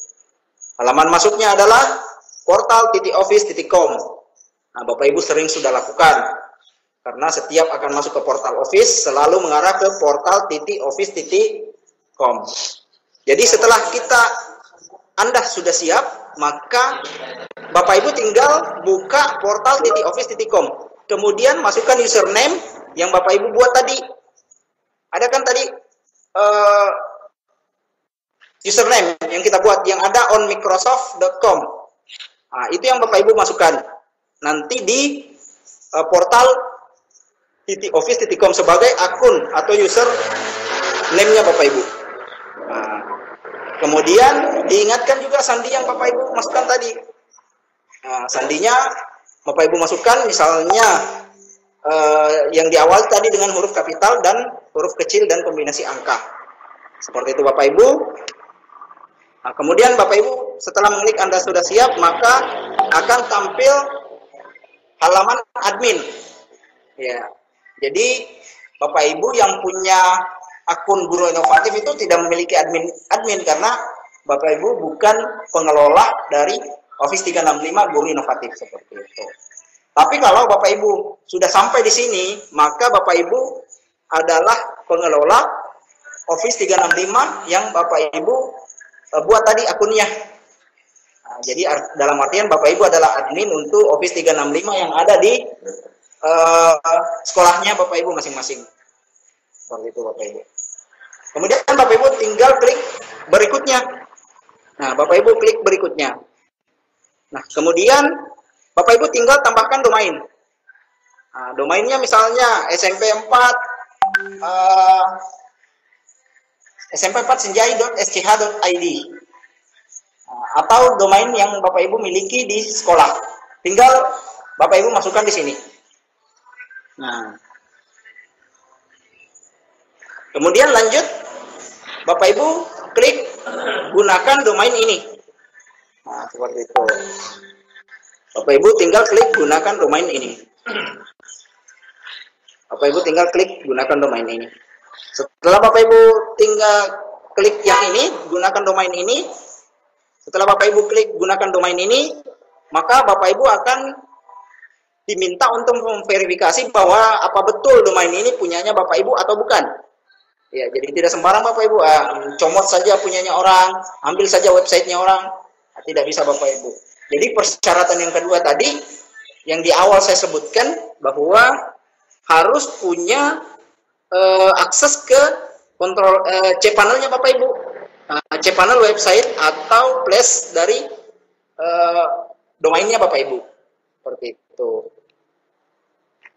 Halaman masuknya adalah portal.office.com. Nah, Bapak Ibu sering sudah lakukan. Karena setiap akan masuk ke portal Office, selalu mengarah ke portal.office.com. Jadi setelah Anda sudah siap, maka Bapak Ibu tinggal buka portal.office.com. Kemudian masukkan username yang Bapak Ibu buat tadi. Ada kan tadi username yang kita buat, yang ada on microsoft.com. Nah, itu yang Bapak Ibu masukkan. Nanti di portal.office.com sebagai akun atau username-nya Bapak Ibu. Nah, kemudian diingatkan juga sandi yang Bapak Ibu masukkan tadi. Nah, sandinya Bapak Ibu masukkan misalnya yang di awal tadi dengan huruf kapital dan huruf kecil dan kombinasi angka. Seperti itu Bapak Ibu. Nah, kemudian Bapak Ibu setelah mengklik Anda sudah siap, maka akan tampil halaman admin. Ya. Jadi Bapak Ibu yang punya akun Guru Inovatif itu tidak memiliki admin karena Bapak Ibu bukan pengelola dari Office 365 Guru Inovatif seperti itu. Tapi kalau Bapak Ibu sudah sampai di sini, maka Bapak Ibu adalah pengelola Office 365 yang Bapak Ibu buat tadi akunnya. Nah, jadi dalam artian Bapak Ibu adalah admin untuk Office 365 yang ada di sekolahnya Bapak Ibu masing-masing. Seperti itu Bapak Ibu. Kemudian Bapak Ibu tinggal klik berikutnya. Nah, Bapak Ibu klik berikutnya. Nah, kemudian Bapak Ibu tinggal tambahkan domain. Nah, domainnya misalnya smp4senjai.sch.id atau domain yang Bapak Ibu miliki di sekolah. Tinggal Bapak Ibu masukkan di sini. Nah, kemudian lanjut, Bapak Ibu klik gunakan domain ini. Nah, seperti itu. Bapak Ibu tinggal klik gunakan domain ini. Bapak Ibu tinggal klik gunakan domain ini. Setelah Bapak Ibu tinggal klik yang ini, gunakan domain ini. Setelah Bapak Ibu klik gunakan domain ini, maka Bapak Ibu akan diminta untuk memverifikasi bahwa apa betul domain ini punyanya Bapak Ibu atau bukan. Ya, jadi tidak sembarang Bapak Ibu comot saja punyanya orang, ambil saja websitenya orang. Tidak bisa Bapak Ibu. Jadi persyaratan yang kedua tadi yang di awal saya sebutkan bahwa harus punya akses ke kontrol cPanel-nya Bapak Ibu. cPanel website atau flash dari domainnya Bapak Ibu. Seperti itu.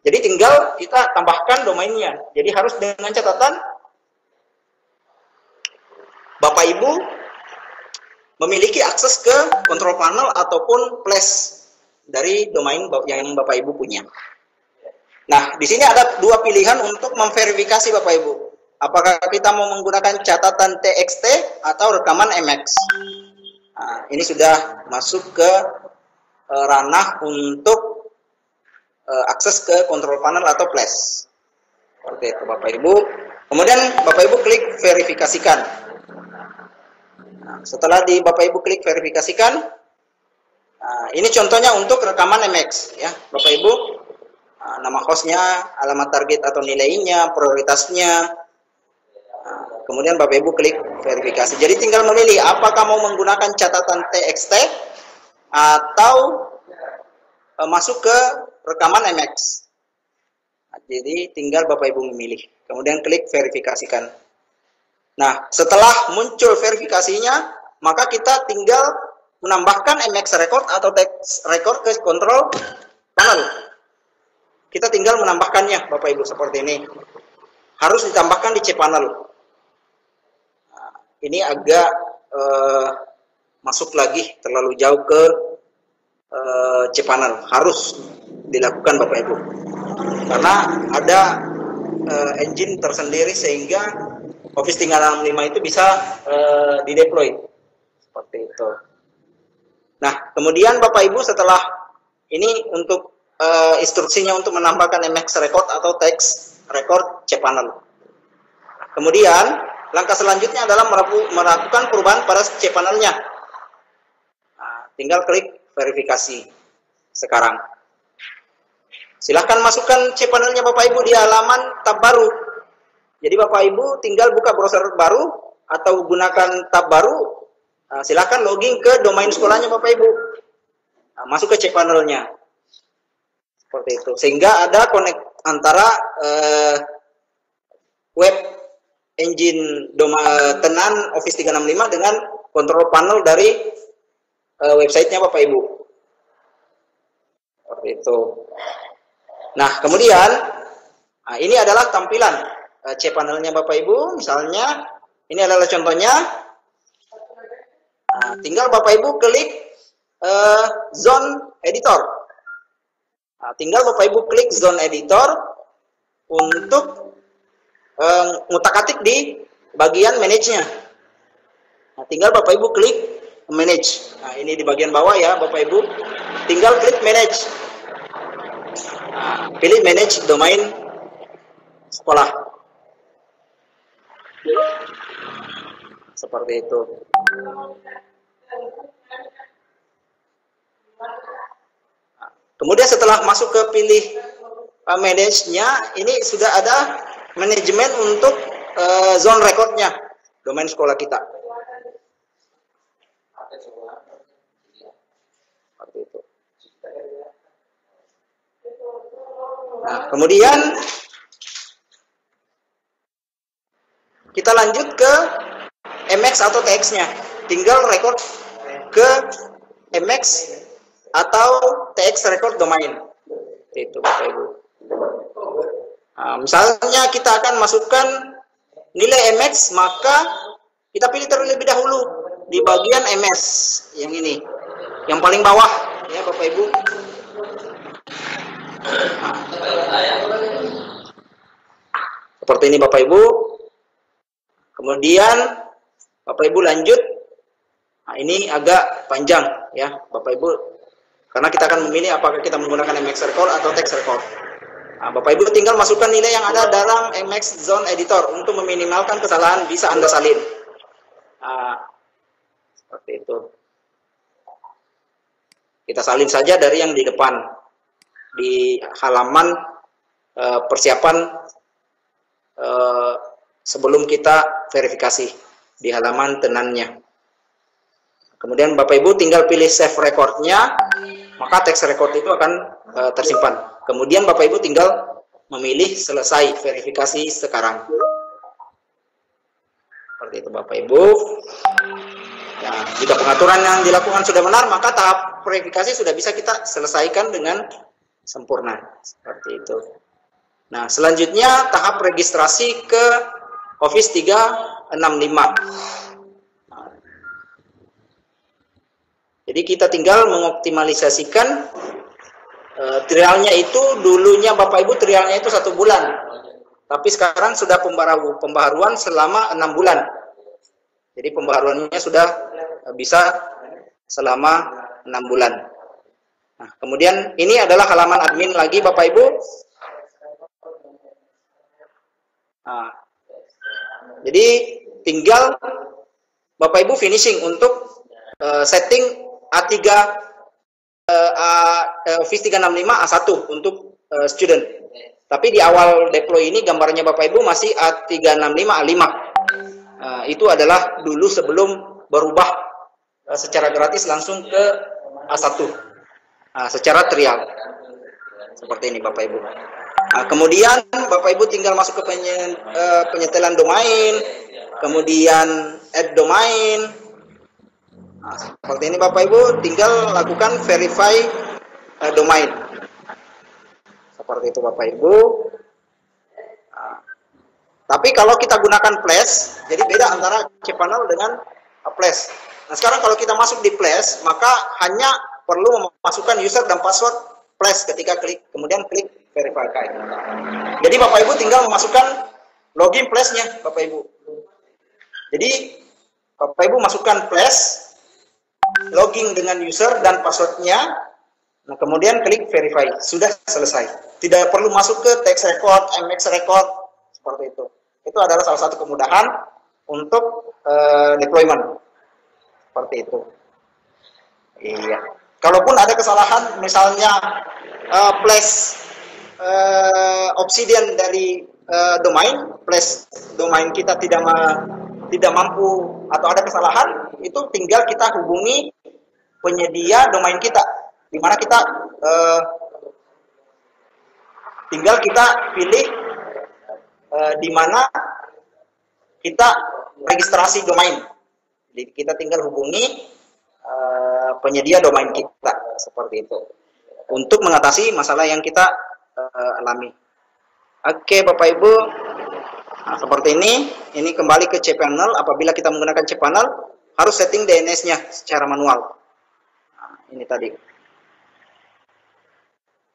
Jadi tinggal kita tambahkan domainnya. Jadi harus dengan catatan Bapak Ibu memiliki akses ke kontrol panel ataupun flash dari domain yang Bapak Ibu punya. Nah, di sini ada dua pilihan untuk memverifikasi Bapak Ibu. Apakah kita mau menggunakan catatan TXT atau rekaman MX? Nah, ini sudah masuk ke ranah untuk akses ke kontrol panel atau flash. Seperti itu Bapak Ibu. Kemudian Bapak Ibu klik verifikasikan. Nah, setelah Bapak Ibu klik verifikasikan, nah, ini contohnya untuk rekaman MX ya Bapak Ibu. Nah, nama hostnya, alamat target atau nilainya, prioritasnya. Nah, kemudian Bapak Ibu klik verifikasi. Jadi tinggal memilih apakah mau menggunakan catatan TXT atau masuk ke rekaman MX. Nah, jadi tinggal Bapak Ibu memilih. Kemudian klik verifikasikan. Nah, setelah muncul verifikasinya, maka kita tinggal menambahkan MX record atau text record ke kontrol panel. Kita tinggal menambahkannya, Bapak Ibu, seperti ini. Harus ditambahkan di cPanel. Nah, ini agak masuk lagi terlalu jauh ke cPanel. Harus dilakukan, Bapak Ibu. Karena ada engine tersendiri sehingga Office 365 itu bisa dideploy. Seperti itu. Nah, kemudian Bapak Ibu setelah ini untuk instruksinya untuk menambahkan MX record atau text record cPanel. Kemudian langkah selanjutnya adalah melakukan perubahan pada cPanelnya. Nah, tinggal klik verifikasi sekarang. Silahkan masukkan cPanelnya Bapak Ibu di halaman tab baru. Jadi Bapak Ibu tinggal buka browser baru atau gunakan tab baru. Nah, silahkan login ke domain sekolahnya Bapak Ibu. Nah, masuk ke cPanelnya. Seperti itu. Sehingga ada connect antara web engine tenan Office 365 dengan kontrol panel dari websitenya Bapak Ibu. Seperti itu. Nah, kemudian ini adalah tampilan cPanelnya Bapak Ibu. Misalnya, ini adalah contohnya. Nah, tinggal Bapak Ibu klik zone editor. Nah, tinggal Bapak Ibu klik zone editor untuk ngutak-atik di bagian manage-nya. Nah, tinggal Bapak Ibu klik manage. Nah, ini di bagian bawah ya Bapak Ibu. Tinggal klik manage. Nah, pilih manage domain sekolah. Seperti itu. Kemudian setelah masuk ke pilih manage-nya, ini sudah ada manajemen untuk zone record-nya, domain sekolah kita. Seperti itu. Nah, kemudian kita lanjut ke MX atau TX-nya. Tinggal record ke MX atau TX record domain. Itu Bapak Ibu. Nah, misalnya kita akan masukkan nilai MX, maka kita pilih terlebih dahulu di bagian MS yang ini, yang paling bawah ya Bapak Ibu. Nah, seperti ini Bapak Ibu. Kemudian Bapak Ibu lanjut. Nah, ini agak panjang ya Bapak Ibu, karena kita akan memilih apakah kita menggunakan MX record atau text record. Nah, Bapak Ibu tinggal masukkan nilai yang ada dalam MX Zone Editor untuk meminimalkan kesalahan bisa Anda salin. Nah, seperti itu. Kita salin saja dari yang di depan, di halaman persiapan sebelum kita verifikasi, di halaman tenannya. Kemudian Bapak Ibu tinggal pilih save recordnya, maka text record itu akan tersimpan. Kemudian Bapak Ibu tinggal memilih selesai verifikasi sekarang. Seperti itu Bapak Ibu. Nah, jika pengaturan yang dilakukan sudah benar, maka tahap verifikasi sudah bisa kita selesaikan dengan sempurna. Seperti itu. Nah, selanjutnya tahap registrasi ke Office 365. Jadi kita tinggal mengoptimalisasikan trialnya itu. Dulunya Bapak Ibu trialnya itu 1 bulan, tapi sekarang sudah pembaharuan selama 6 bulan. Jadi pembaharuannya sudah bisa selama 6 bulan. Nah, kemudian ini adalah halaman admin lagi Bapak Ibu. Nah, jadi tinggal Bapak Ibu finishing untuk setting A3 Office 365 A1 untuk student. Tapi di awal deploy ini gambarnya Bapak Ibu masih A365 A5. Itu adalah dulu sebelum berubah secara gratis langsung ke A1 secara trial. Seperti ini Bapak Ibu. Kemudian Bapak Ibu tinggal masuk ke penyetelan domain, kemudian add domain. Nah, seperti ini Bapak Ibu, tinggal lakukan verify domain. Seperti itu Bapak Ibu. Nah, tapi kalau kita gunakan Flash, jadi beda antara cPanel dengan Flash. Nah, sekarang kalau kita masuk di Flash, maka hanya perlu memasukkan user dan password Flash ketika klik, kemudian klik verify. Jadi Bapak Ibu tinggal memasukkan login Flash-nya, Bapak Ibu. Jadi Bapak Ibu masukkan Flash, login dengan user dan passwordnya, nah kemudian klik verify, sudah selesai. Tidak perlu masuk ke text record, MX record, seperti itu. Itu adalah salah satu kemudahan untuk deployment, seperti itu. Iya. Kalaupun ada kesalahan, misalnya Flash Obsidian dari domain, Flash domain kita tidak mampu atau ada kesalahan, itu tinggal kita hubungi penyedia domain kita, di mana kita tinggal kita pilih di mana kita registrasi domain. Jadi kita tinggal hubungi penyedia domain kita, seperti itu, untuk mengatasi masalah yang kita alami. Oke Bapak Ibu, nah, seperti ini kembali ke cPanel. Apabila kita menggunakan cPanel, harus setting DNS-nya secara manual. Nah, ini tadi.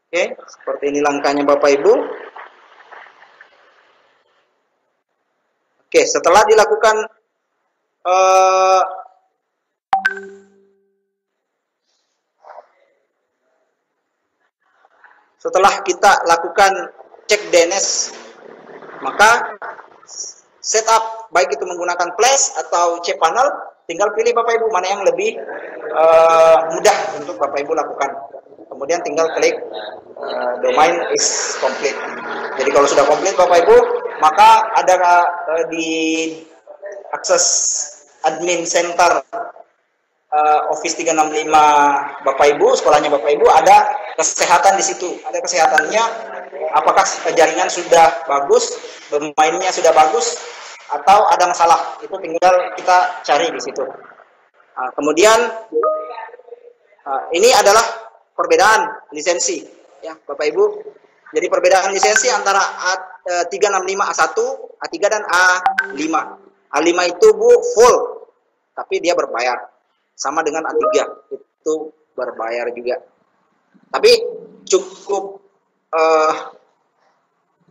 Oke, seperti ini langkahnya Bapak Ibu. Oke, setelah dilakukan setelah kita lakukan cek DNS, maka setup baik itu menggunakan Flash atau cPanel, tinggal pilih Bapak Ibu mana yang lebih mudah untuk Bapak Ibu lakukan. Kemudian tinggal klik domain is complete. Jadi kalau sudah komplit Bapak Ibu, maka ada di akses admin center Office 365 Bapak Ibu, sekolahnya Bapak Ibu, ada kesehatan di situ. Ada kesehatannya, apakah jaringan sudah bagus, domainnya sudah bagus, atau ada masalah. Itu tinggal kita cari di situ. Nah, kemudian ini adalah perbedaan lisensi, ya Bapak Ibu. Jadi perbedaan lisensi antara A365 A1, A3 dan A5. A5 itu Bu full, tapi dia berbayar. Sama dengan A3, itu berbayar juga. Tapi cukup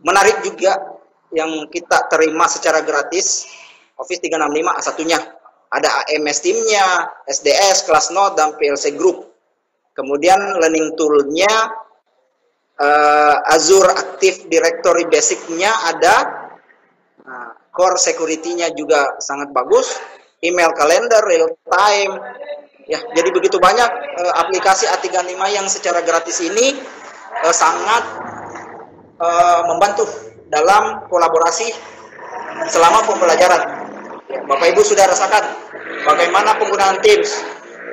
menarik juga yang kita terima secara gratis Office 365 A1-nya. Ada AMS Team-nya, SDS, Classnote, dan PLC Group. Kemudian learning tool-nya, Azure Active Directory Basic-nya ada, Core Security-nya juga sangat bagus, email calendar, real time, ya. Jadi begitu banyak aplikasi A365 yang secara gratis ini sangat membantu dalam kolaborasi selama pembelajaran. Ya, Bapak Ibu sudah rasakan bagaimana penggunaan Teams.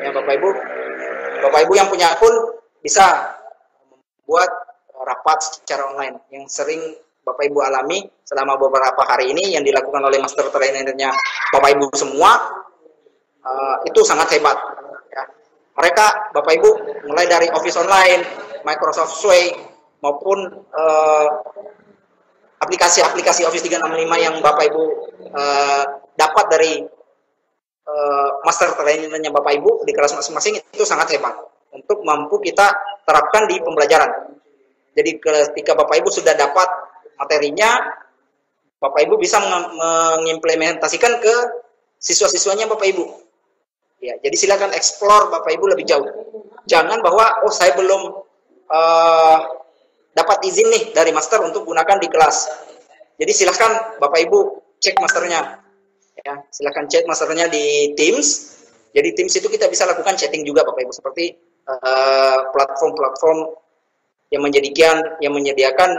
Ya, Bapak Ibu yang punya akun bisa membuat rapat secara online yang sering Bapak Ibu alami selama beberapa hari ini yang dilakukan oleh master trainernya Bapak Ibu semua. Itu sangat hebat, ya. Mereka Bapak Ibu mulai dari Office Online, Microsoft Suite maupun aplikasi-aplikasi Office 365 yang Bapak Ibu dapat dari master trainernya Bapak Ibu di kelas masing-masing, itu sangat hebat untuk mampu kita terapkan di pembelajaran. Jadi ketika Bapak Ibu sudah dapat materinya, Bapak Ibu bisa mengimplementasikan ke siswa-siswanya Bapak Ibu. Ya, jadi silakan explore Bapak Ibu lebih jauh. Jangan bahwa saya belum dapat izin nih dari master untuk gunakan di kelas. Jadi silakan Bapak Ibu cek masternya. Ya, silakan cek masternya di Teams. Jadi Teams itu kita bisa lakukan chatting juga Bapak Ibu, seperti platform-platform yang menyediakan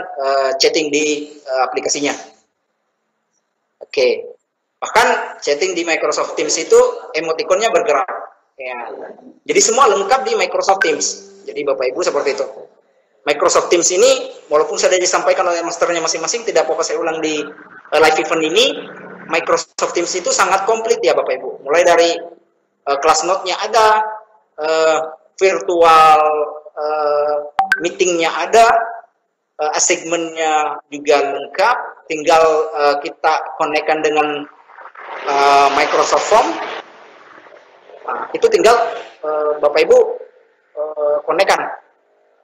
chatting di aplikasinya. Oke. Bahkan chatting di Microsoft Teams itu emoticonnya bergerak. Ya. Jadi semua lengkap di Microsoft Teams. Jadi Bapak Ibu seperti itu. Microsoft Teams ini walaupun sudah disampaikan oleh masternya masing-masing, tidak apa-apa saya ulang di live event ini. Microsoft Teams itu sangat komplit ya Bapak Ibu. Mulai dari kelas note-nya ada, virtual meeting-nya ada, assignment-nya juga lengkap, tinggal kita connect-kan dengan Microsoft Form. Nah, itu tinggal Bapak Ibu connect-kan.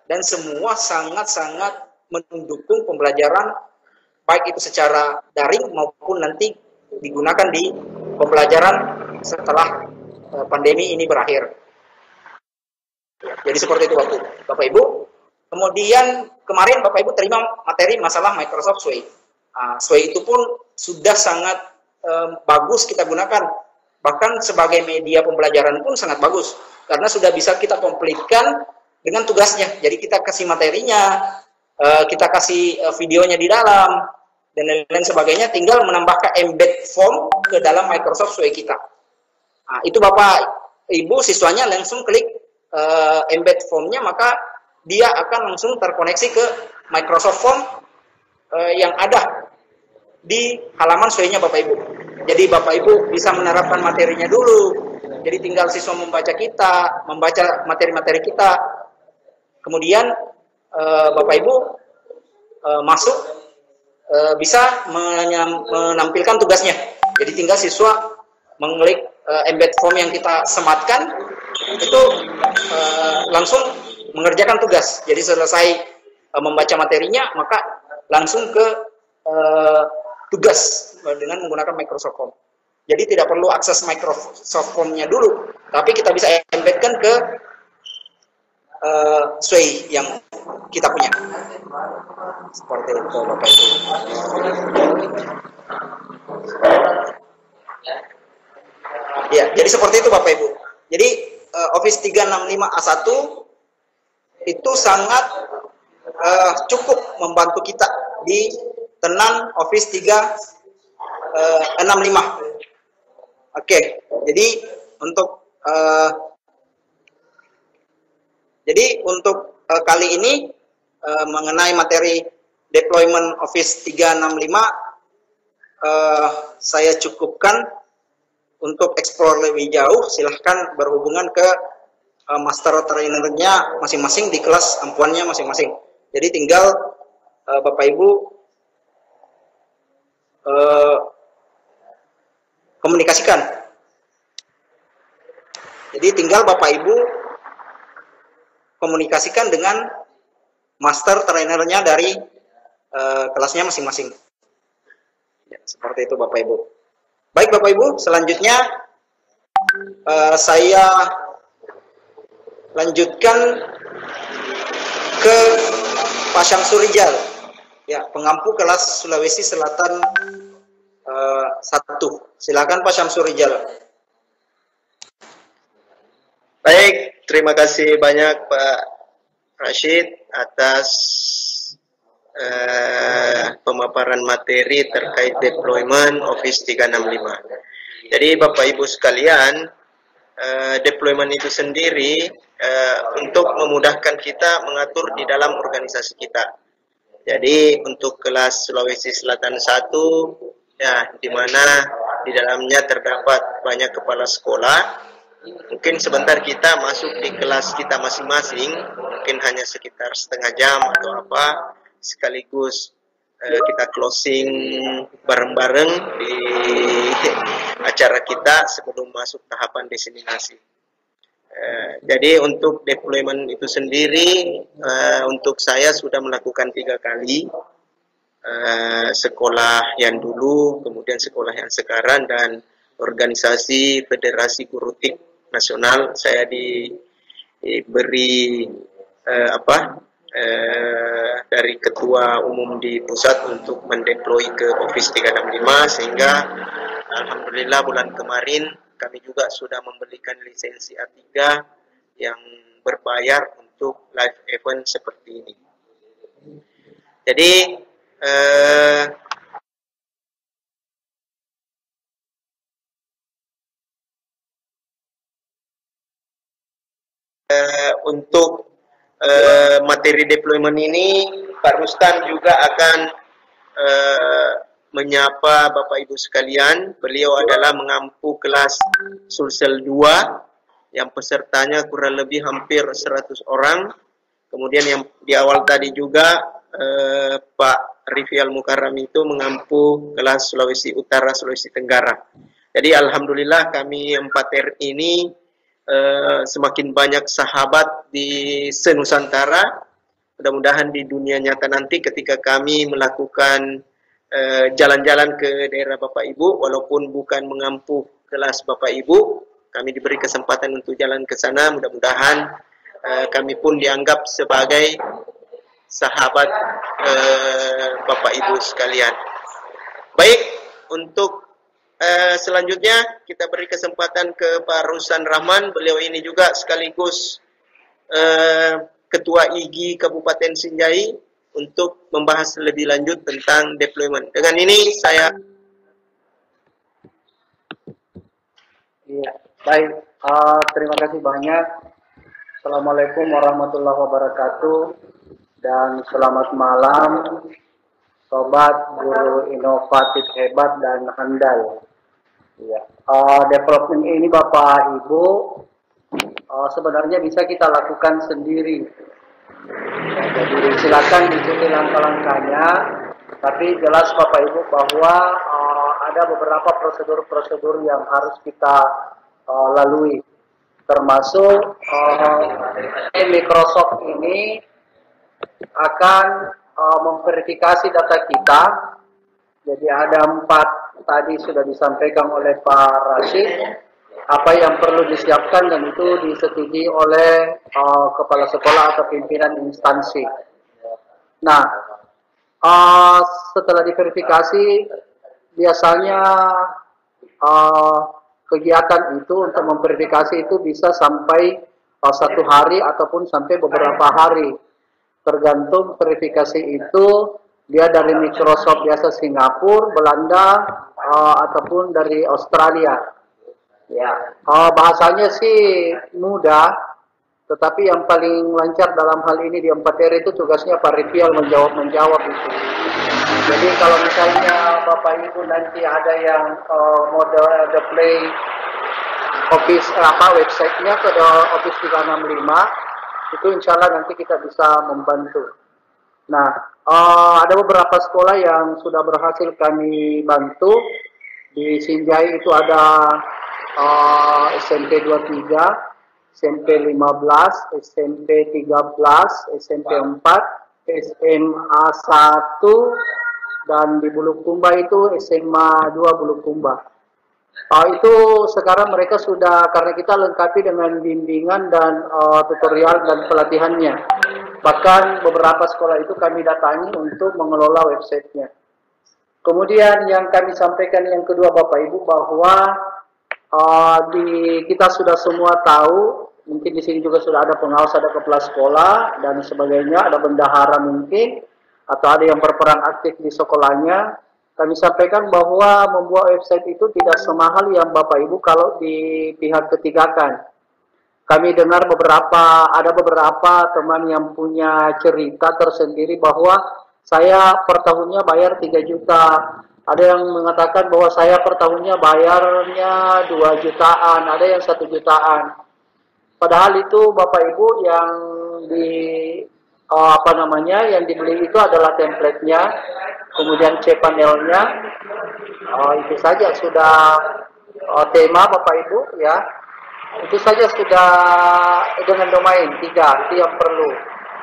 Dan semua sangat-sangat mendukung pembelajaran, baik itu secara daring maupun nanti digunakan di pembelajaran setelah pandemi ini berakhir. Jadi seperti itu Bapak Ibu. Kemudian kemarin Bapak Ibu terima materi masalah Microsoft Sway. Sway itu pun sudah sangat bagus kita gunakan. Bahkan sebagai media pembelajaran pun sangat bagus. Karena sudah bisa kita komplitkan dengan tugasnya. Jadi kita kasih materinya, kita kasih videonya di dalam, dan lain-lain sebagainya. Tinggal menambahkan embed form ke dalam Microsoft Sway kita. Nah, itu Bapak Ibu siswanya langsung klik embed formnya, maka dia akan langsung terkoneksi ke Microsoft Form yang ada di halaman Sway-nya Bapak Ibu. Jadi Bapak Ibu bisa menerapkan materinya dulu. Jadi tinggal siswa membaca materi-materi kita. Kemudian Bapak Ibu masuk bisa menampilkan tugasnya. Jadi tinggal siswa mengklik embed form yang kita sematkan, itu langsung mengerjakan tugas. Jadi selesai membaca materinya, maka langsung ke tugas dengan menggunakan Microsoft Form. Jadi tidak perlu akses Microsoft Form-nya dulu, tapi kita bisa embedkan ke Sway yang kita punya. Seperti itu Bapak Ibu. Ya, jadi seperti itu Bapak Ibu. Jadi Office 365A1 itu sangat cukup membantu kita di tenan Office 365. Oke, jadi untuk kali ini mengenai materi deployment Office 365 saya cukupkan. Untuk explore lebih jauh, silahkan berhubungan ke master trainernya masing-masing di kelas ampuannya masing-masing. Jadi tinggal Bapak Ibu komunikasikan. Jadi tinggal Bapak Ibu komunikasikan dengan master trainernya dari kelasnya masing-masing. Ya, seperti itu Bapak Ibu. Baik Bapak Ibu, selanjutnya saya lanjutkan ke Pak Syamsul Rijal, ya, pengampu kelas Sulawesi Selatan 1. Silakan Pak Syamsul Rijal. Baik, terima kasih banyak Pak Rashid atas pemaparan materi terkait deployment Office 365. Jadi Bapak Ibu sekalian, deployment itu sendiri untuk memudahkan kita mengatur di dalam organisasi kita. Jadi untuk kelas Sulawesi Selatan 1, ya, di mana di dalamnya terdapat banyak kepala sekolah. Mungkin sebentar kita masuk di kelas kita masing-masing, mungkin hanya sekitar setengah jam atau apa, sekaligus kita closing bareng-bareng di acara kita sebelum masuk tahapan diseminasi. Jadi untuk deployment itu sendiri, untuk saya sudah melakukan 3 kali, sekolah yang dulu, kemudian sekolah yang sekarang, dan organisasi Federasi Guru TIK Nasional. Saya diberi dari ketua umum di pusat untuk mendeploy ke Office 365, sehingga alhamdulillah bulan kemarin kami juga sudah membelikan lisensi A3 yang berbayar untuk live event seperti ini. Jadi untuk materi deployment ini Pak Rustan juga akan menyapa Bapak Ibu sekalian. Beliau adalah mengampu kelas Sulsel 2 yang pesertanya kurang lebih hampir 100 orang. Kemudian yang di awal tadi juga Pak Rifial Mukarram itu mengampu kelas Sulawesi Utara, Sulawesi Tenggara. Jadi alhamdulillah kami 4R ini semakin banyak sahabat di se-Nusantara. Mudah-mudahan di dunia nyata nanti ketika kami melakukan jalan-jalan ke daerah Bapak Ibu, walaupun bukan mengampu kelas Bapak Ibu, kami diberi kesempatan untuk jalan ke sana. Mudah-mudahan kami pun dianggap sebagai sahabat Bapak Ibu sekalian. Baik, untuk selanjutnya kita beri kesempatan ke Pak Rustan Rahman. Beliau ini juga sekaligus Ketua IGI Kabupaten Sinjai untuk membahas lebih lanjut tentang deployment. Dengan ini saya... Iya, baik. Terima kasih banyak. Assalamualaikum warahmatullahi wabarakatuh. Dan selamat malam, sobat guru inovatif hebat dan handal. Ya, development ini Bapak Ibu sebenarnya bisa kita lakukan sendiri. Ya, jadi silakan diikuti langkah-langkahnya, tapi jelas Bapak Ibu bahwa ada beberapa prosedur-prosedur yang harus kita lalui, termasuk Microsoft ini akan memverifikasi data kita. Jadi ada 4 tadi sudah disampaikan oleh Pak Rashid apa yang perlu disiapkan, dan itu disetujui oleh kepala sekolah atau pimpinan instansi. Nah, setelah diverifikasi biasanya kegiatan itu untuk memverifikasi itu bisa sampai 1 hari ataupun sampai beberapa hari. Tergantung verifikasi itu dia dari Microsoft biasa Singapura, Belanda, ataupun dari Australia. Ya, bahasanya sih mudah, tetapi yang paling lancar dalam hal ini di 4R itu tugasnya Pak Rifial menjawab itu. Jadi kalau misalnya Bapak Ibu nanti ada yang model deploy Office websitenya ke Office 365, itu insya Allah nanti kita bisa membantu. Nah, ada beberapa sekolah yang sudah berhasil kami bantu. Di Sinjai itu ada SMP 23, SMP 15, SMP 13, SMP 4, SMA 1, dan di Bulukumba itu SMA 2 Bulukumba. Itu sekarang mereka sudah, karena kita lengkapi dengan bimbingan dan tutorial dan pelatihannya. Bahkan beberapa sekolah itu kami datangi untuk mengelola websitenya. Kemudian yang kami sampaikan yang kedua Bapak Ibu bahwa kita sudah semua tahu, mungkin di sini juga sudah ada pengawas, ada kepala sekolah dan sebagainya, ada bendahara mungkin, atau ada yang berperan aktif di sekolahnya. Kami sampaikan bahwa membuat website itu tidak semahal yang Bapak Ibu kalau di pihak ketiga kan. Kami dengar ada beberapa teman yang punya cerita tersendiri bahwa saya per tahunnya bayar 3 juta. Ada yang mengatakan bahwa saya per tahunnya bayarnya 2 jutaan, ada yang 1 jutaan. Padahal itu Bapak Ibu yang yang dibeli itu adalah template-nya, kemudian cPanel-nya, itu saja sudah tema Bapak Ibu ya. Itu saja sudah dengan domain 3, itu yang perlu.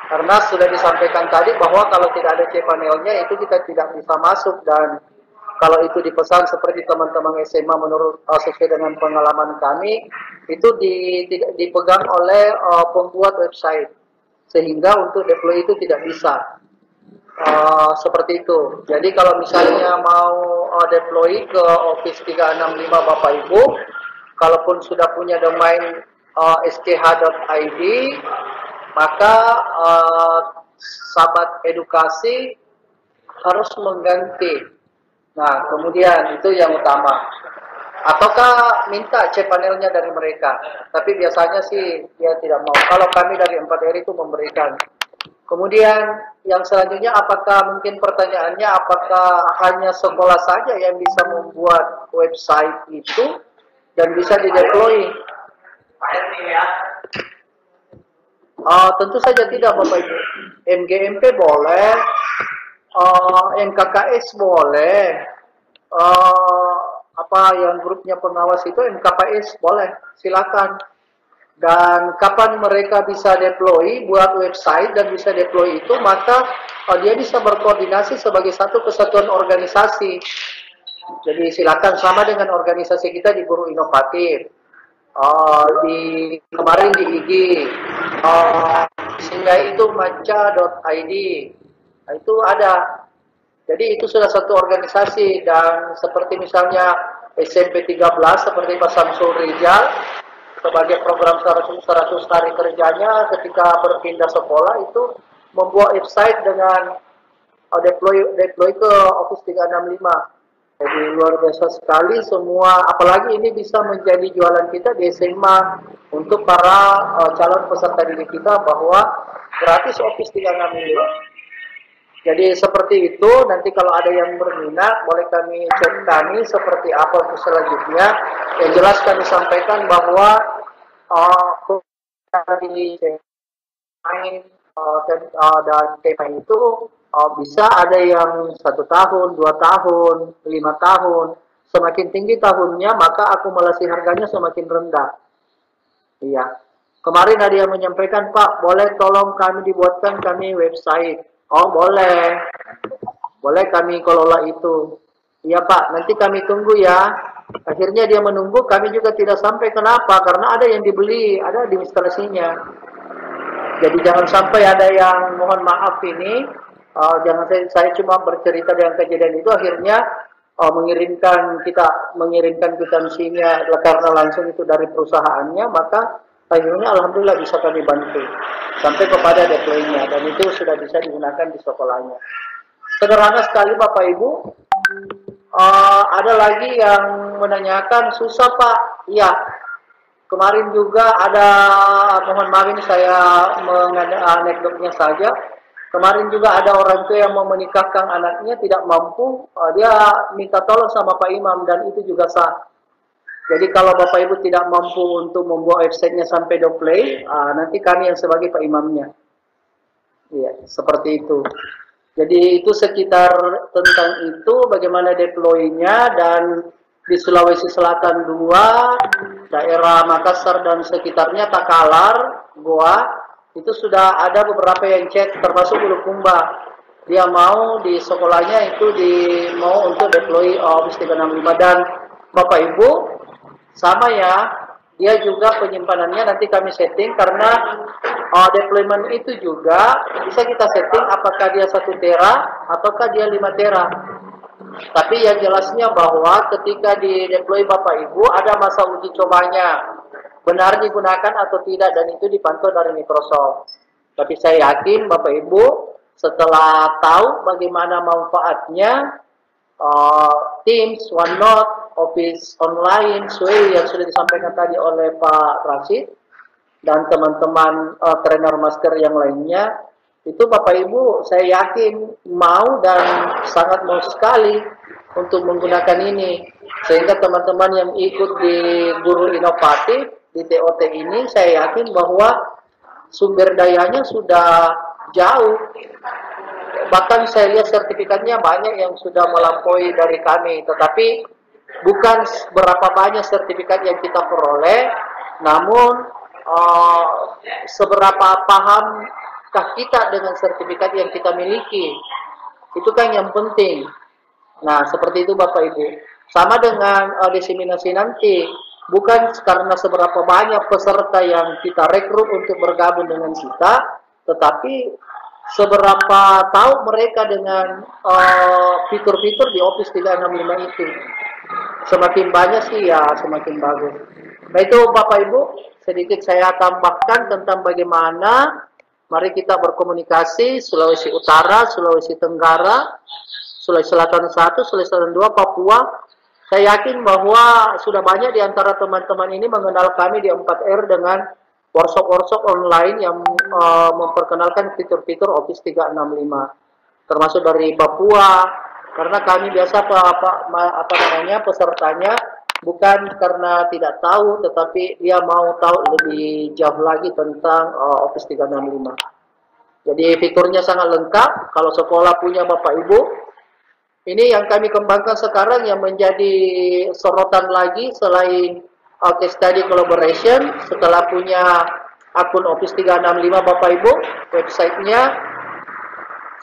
Karena sudah disampaikan tadi bahwa kalau tidak ada cPanel-nya itu kita tidak bisa masuk, dan kalau itu dipesan seperti teman-teman SMA menurut sesuai dengan pengalaman kami, itu dipegang oleh pembuat website, sehingga untuk deploy itu tidak bisa. Seperti itu. Jadi kalau misalnya mau deploy ke Office 365 Bapak Ibu, kalaupun sudah punya domain skh.id, maka sahabat edukasi harus mengganti. Nah, kemudian itu yang utama. Ataukah minta cPanel-nya dari mereka? Tapi biasanya sih dia tidak mau. Kalau kami dari 4R itu memberikan. Kemudian yang selanjutnya, apakah mungkin pertanyaannya, apakah hanya sekolah saja yang bisa membuat website itu dan bisa dideploy? Tentu saja tidak, Bapak Ibu. MGMP boleh, MKKS boleh, apa yang grupnya pengawas itu MKPS boleh, silakan. Dan kapan mereka bisa deploy buat website dan bisa deploy itu, maka dia bisa berkoordinasi sebagai satu kesatuan organisasi. Jadi silakan, sama dengan organisasi kita di Guru Inovatif, kemarin di IG, sehingga itu maca.id, itu ada. Jadi itu sudah satu organisasi. Dan seperti misalnya SMP 13 seperti Pak Samsul Rijal, sebagai program 100 hari kerjanya ketika berpindah sekolah itu membuat website dengan deploy ke Office 365. Jadi luar biasa sekali semua, apalagi ini bisa menjadi jualan kita di SMA untuk para calon peserta didik kita, bahwa gratis Office 365. Jadi seperti itu. Nanti kalau ada yang berminat boleh kami cek kami seperti apa untuk selanjutnya. Yang jelas kami sampaikan bahwa dan tema itu bisa ada yang 1 tahun, 2 tahun, 5 tahun. Semakin tinggi tahunnya maka akumulasi harganya semakin rendah. Iya. Kemarin ada yang menyampaikan, Pak, boleh tolong kami dibuatkan kami website. Oh boleh, boleh kami kelola itu. Iya Pak, nanti kami tunggu ya. Akhirnya dia menunggu, kami juga tidak sampai. Kenapa? Karena ada yang dibeli, ada di instalasinya. Jadi jangan sampai ada yang, mohon maaf ini, jangan saya cuma bercerita dengan kejadian itu, akhirnya mengirimkan kwitansinya karena langsung itu dari perusahaannya, maka akhirnya alhamdulillah bisa kami bantu sampai kepada deploy-nya, dan itu sudah bisa digunakan di sekolahnya. Sederhana sekali Bapak Ibu. Ada lagi yang menanyakan, susah Pak? Iya. Kemarin juga ada, mohon maaf ini saya anekdotnya saja. Kemarin juga ada orang tua yang mau menikahkan anaknya tidak mampu, dia minta tolong sama Pak Imam, dan itu juga sah. Jadi kalau Bapak Ibu tidak mampu untuk membuat websitenya sampai deploy, nanti kami yang sebagai Pak Imamnya. Iya, seperti itu. Jadi itu sekitar tentang itu, bagaimana deploy-nya. Dan di Sulawesi Selatan 2, daerah Makassar dan sekitarnya, Takalar, Goa, itu sudah ada beberapa yang chat, termasuk Bulukumba. Dia mau di sekolahnya itu mau untuk deploy Office 365. Dan Bapak Ibu, sama ya, dia juga penyimpanannya nanti kami setting, karena deployment itu juga bisa kita setting apakah dia 1 tera ataukah dia 5 tera. Tapi yang jelasnya bahwa ketika di deploy Bapak Ibu ada masa uji cobanya, benar digunakan atau tidak, dan itu dipantau dari Microsoft. Tapi saya yakin Bapak Ibu setelah tahu bagaimana manfaatnya Teams, OneNote, Office Online, Sway yang sudah disampaikan tadi oleh Pak Rashid dan teman-teman trainer master yang lainnya, itu Bapak Ibu saya yakin mau dan sangat mau sekali untuk menggunakan ini. Sehingga teman-teman yang ikut di Guru Inovatif di TOT ini, saya yakin bahwa sumber dayanya sudah jauh. Bahkan saya lihat sertifikatnya banyak yang sudah melampaui dari kami, tetapi bukan berapa banyak sertifikat yang kita peroleh, namun seberapa pahamkah kita dengan sertifikat yang kita miliki. Itu kan yang penting. Nah, seperti itu Bapak Ibu. Sama dengan diseminasi nanti, bukan karena seberapa banyak peserta yang kita rekrut untuk bergabung dengan kita, tetapi seberapa tahu mereka dengan fitur-fitur di Office 365 itu. Semakin banyak sih ya semakin bagus. Nah itu Bapak Ibu, sedikit saya tambahkan tentang bagaimana mari kita berkomunikasi Sulawesi Utara, Sulawesi Tenggara, Sulawesi Selatan 1, Sulawesi Selatan 2, Papua. Saya yakin bahwa sudah banyak di antara teman-teman ini mengenal kami di 4R dengan workshop online yang memperkenalkan fitur-fitur Office 365, termasuk dari Papua, karena kami biasa pesertanya bukan karena tidak tahu, tetapi dia mau tahu lebih jauh lagi tentang Office 365. Jadi fiturnya sangat lengkap. Kalau sekolah punya Bapak Ibu, ini yang kami kembangkan sekarang yang menjadi sorotan lagi selain case study collaboration. Setelah punya akun Office 365 Bapak Ibu, websitenya,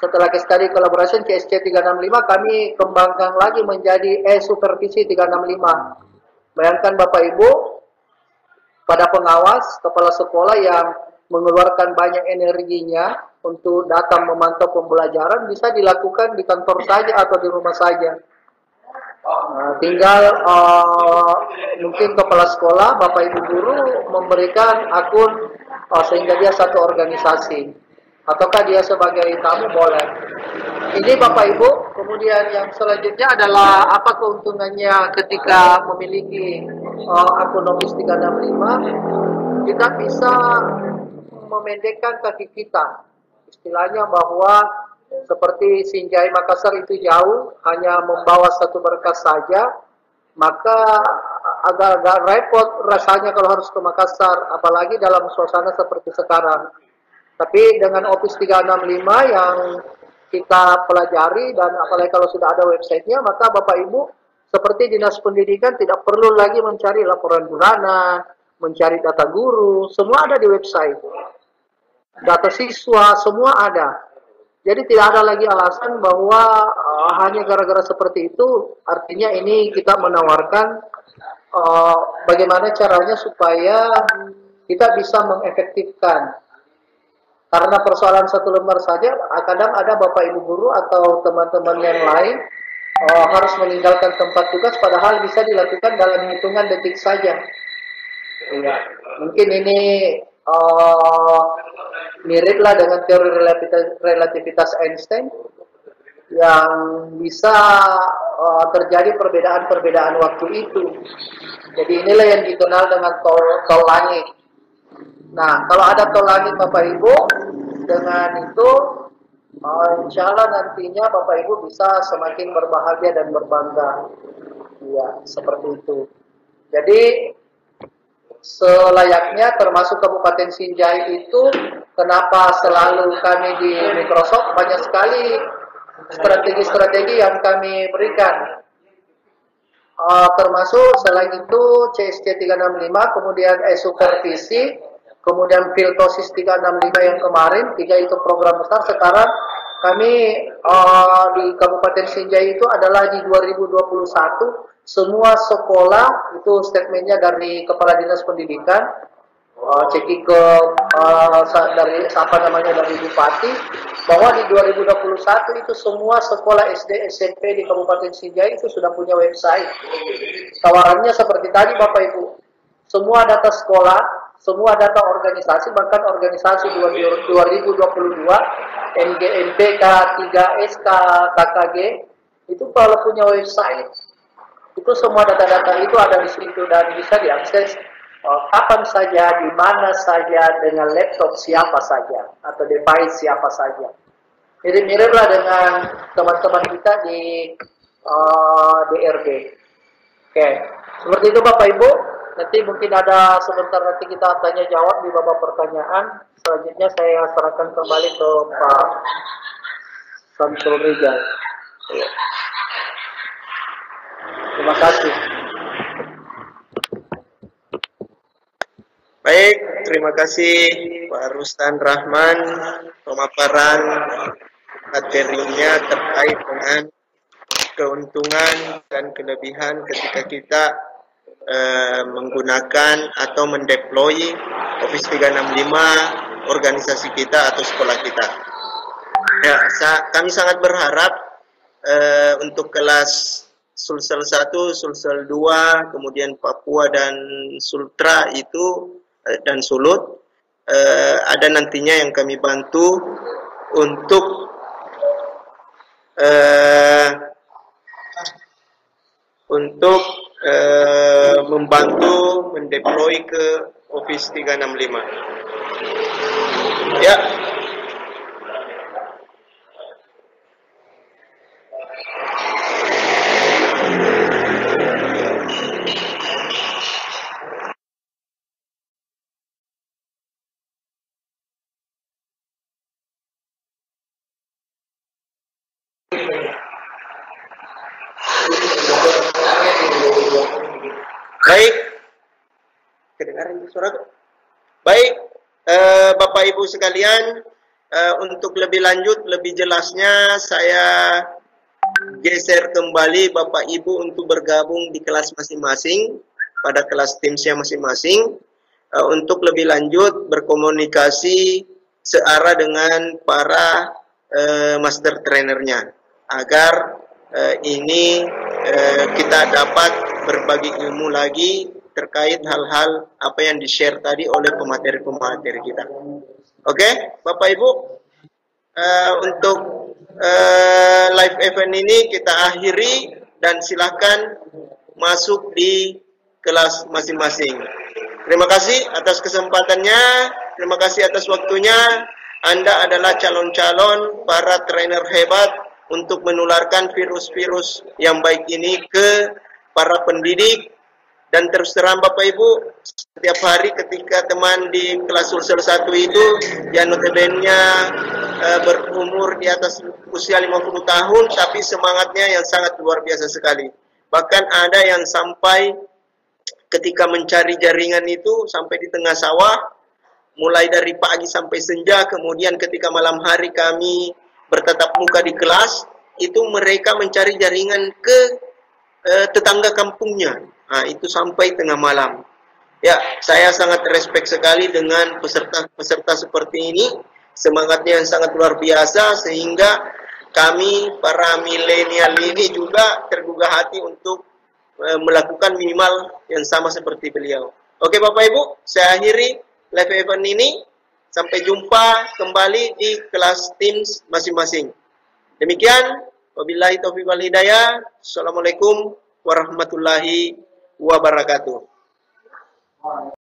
setelah case study collaboration CSC 365, kami kembangkan lagi menjadi supervisi 365. Bayangkan Bapak Ibu, pada pengawas, kepala sekolah yang mengeluarkan banyak energinya untuk datang memantau pembelajaran, bisa dilakukan di kantor saja atau di rumah saja. Tinggal mungkin kepala sekolah, Bapak Ibu guru memberikan akun sehingga dia satu organisasi, ataukah dia sebagai tamu boleh. Ini Bapak Ibu. Kemudian yang selanjutnya adalah apa keuntungannya ketika memiliki akun Office 365? Kita bisa memendekkan kaki kita. Istilahnya bahwa seperti Sinjai Makassar itu jauh, hanya membawa satu berkas saja, maka agak-agak repot rasanya kalau harus ke Makassar, apalagi dalam suasana seperti sekarang. Tapi dengan Office 365 yang kita pelajari, dan apalagi kalau sudah ada websitenya, maka Bapak Ibu seperti Dinas Pendidikan tidak perlu lagi mencari laporan bulanan, mencari data guru, semua ada di website. Data siswa, semua ada. Jadi tidak ada lagi alasan bahwa hanya gara-gara seperti itu, artinya ini kita menawarkan bagaimana caranya supaya kita bisa mengefektifkan. Karena persoalan satu lembar saja, kadang ada Bapak Ibu guru atau teman-teman yang lain harus meninggalkan tempat tugas, padahal bisa dilakukan dalam hitungan detik saja. Ya, mungkin ini miriplah dengan teori relativitas Einstein, yang bisa terjadi perbedaan-perbedaan waktu itu. Jadi inilah yang dikenal dengan tol langit. Nah, kalau ada tol langit Bapak Ibu, dengan itu insya Allah nantinya Bapak Ibu bisa semakin berbahagia dan berbangga. Ya, seperti itu. Jadi selayaknya, termasuk Kabupaten Sinjai itu, kenapa selalu kami di Microsoft, banyak sekali strategi-strategi yang kami berikan. Termasuk selain itu CSC 365, kemudian supervisi, kemudian Filtosis 365 yang kemarin, 3 itu program besar. Sekarang kami di Kabupaten Sinjai itu adalah di 2021, semua sekolah itu statementnya dari Kepala Dinas Pendidikan, ceki ke dari dari Bupati, bahwa di 2021 itu semua sekolah SD SMP di Kabupaten Sinjai itu sudah punya website. Tawarannya seperti tadi Bapak Ibu, semua data sekolah, semua data organisasi, bahkan organisasi 2022, NGMPK, 3SK, KKG, itu kalau punya website, itu semua data-data itu ada di situ dan bisa diakses kapan saja, di mana saja, dengan laptop siapa saja, atau device siapa saja. Mirip-miriplah dengan teman-teman kita di DRD. Oke, seperti itu Bapak Ibu. Nanti mungkin ada sebentar, nanti kita tanya jawab di babak pertanyaan. Selanjutnya saya serahkan kembali ke Pak Samsul Rijal. Terima kasih. Baik, terima kasih Pak Rustan Rahman, pemaparan materinya terkait dengan keuntungan dan kelebihan ketika kita menggunakan atau mendeploy Office 365 organisasi kita atau sekolah kita. Ya, kami sangat berharap untuk kelas Sulsel 1, Sulsel 2, kemudian Papua dan Sultra itu dan Sulut, ada nantinya yang kami bantu untuk membantu mendeploy ke Office 365. Ya. Baik, kedengaran suara? Baik, Bapak Ibu sekalian, untuk lebih lanjut, lebih jelasnya saya geser kembali Bapak Ibu untuk bergabung di kelas masing-masing, pada kelas Teams-nya masing-masing, untuk lebih lanjut berkomunikasi searah dengan para master trainernya, agar ini kita dapat berbagi ilmu lagi terkait hal-hal apa yang di-share tadi oleh pemateri-pemateri kita. Oke, Bapak Ibu, untuk live event ini kita akhiri dan silakan masuk di kelas masing-masing. Terima kasih atas kesempatannya, terima kasih atas waktunya. Anda adalah calon-calon para trainer hebat untuk menularkan virus-virus yang baik ini ke para pendidik. Dan terus terang Bapak Ibu, setiap hari ketika teman di kelas Sulsel 1 itu yang notabene-nya berumur di atas usia 50 tahun, tapi semangatnya yang sangat luar biasa sekali. Bahkan ada yang sampai ketika mencari jaringan itu sampai di tengah sawah, mulai dari pagi sampai senja, kemudian ketika malam hari kami bertatap muka di kelas, itu mereka mencari jaringan ke tetangga kampungnya. Nah, itu sampai tengah malam. Ya, saya sangat respect sekali dengan peserta-peserta seperti ini. Semangatnya yang sangat luar biasa, sehingga kami para milenial ini juga tergugah hati untuk melakukan minimal yang sama seperti beliau. Oke Bapak Ibu, saya akhiri live event ini. Sampai jumpa kembali di kelas Teams masing-masing. Demikian, wabillahi taufiq wal hidayah. Assalamualaikum warahmatullahi wabarakatuh.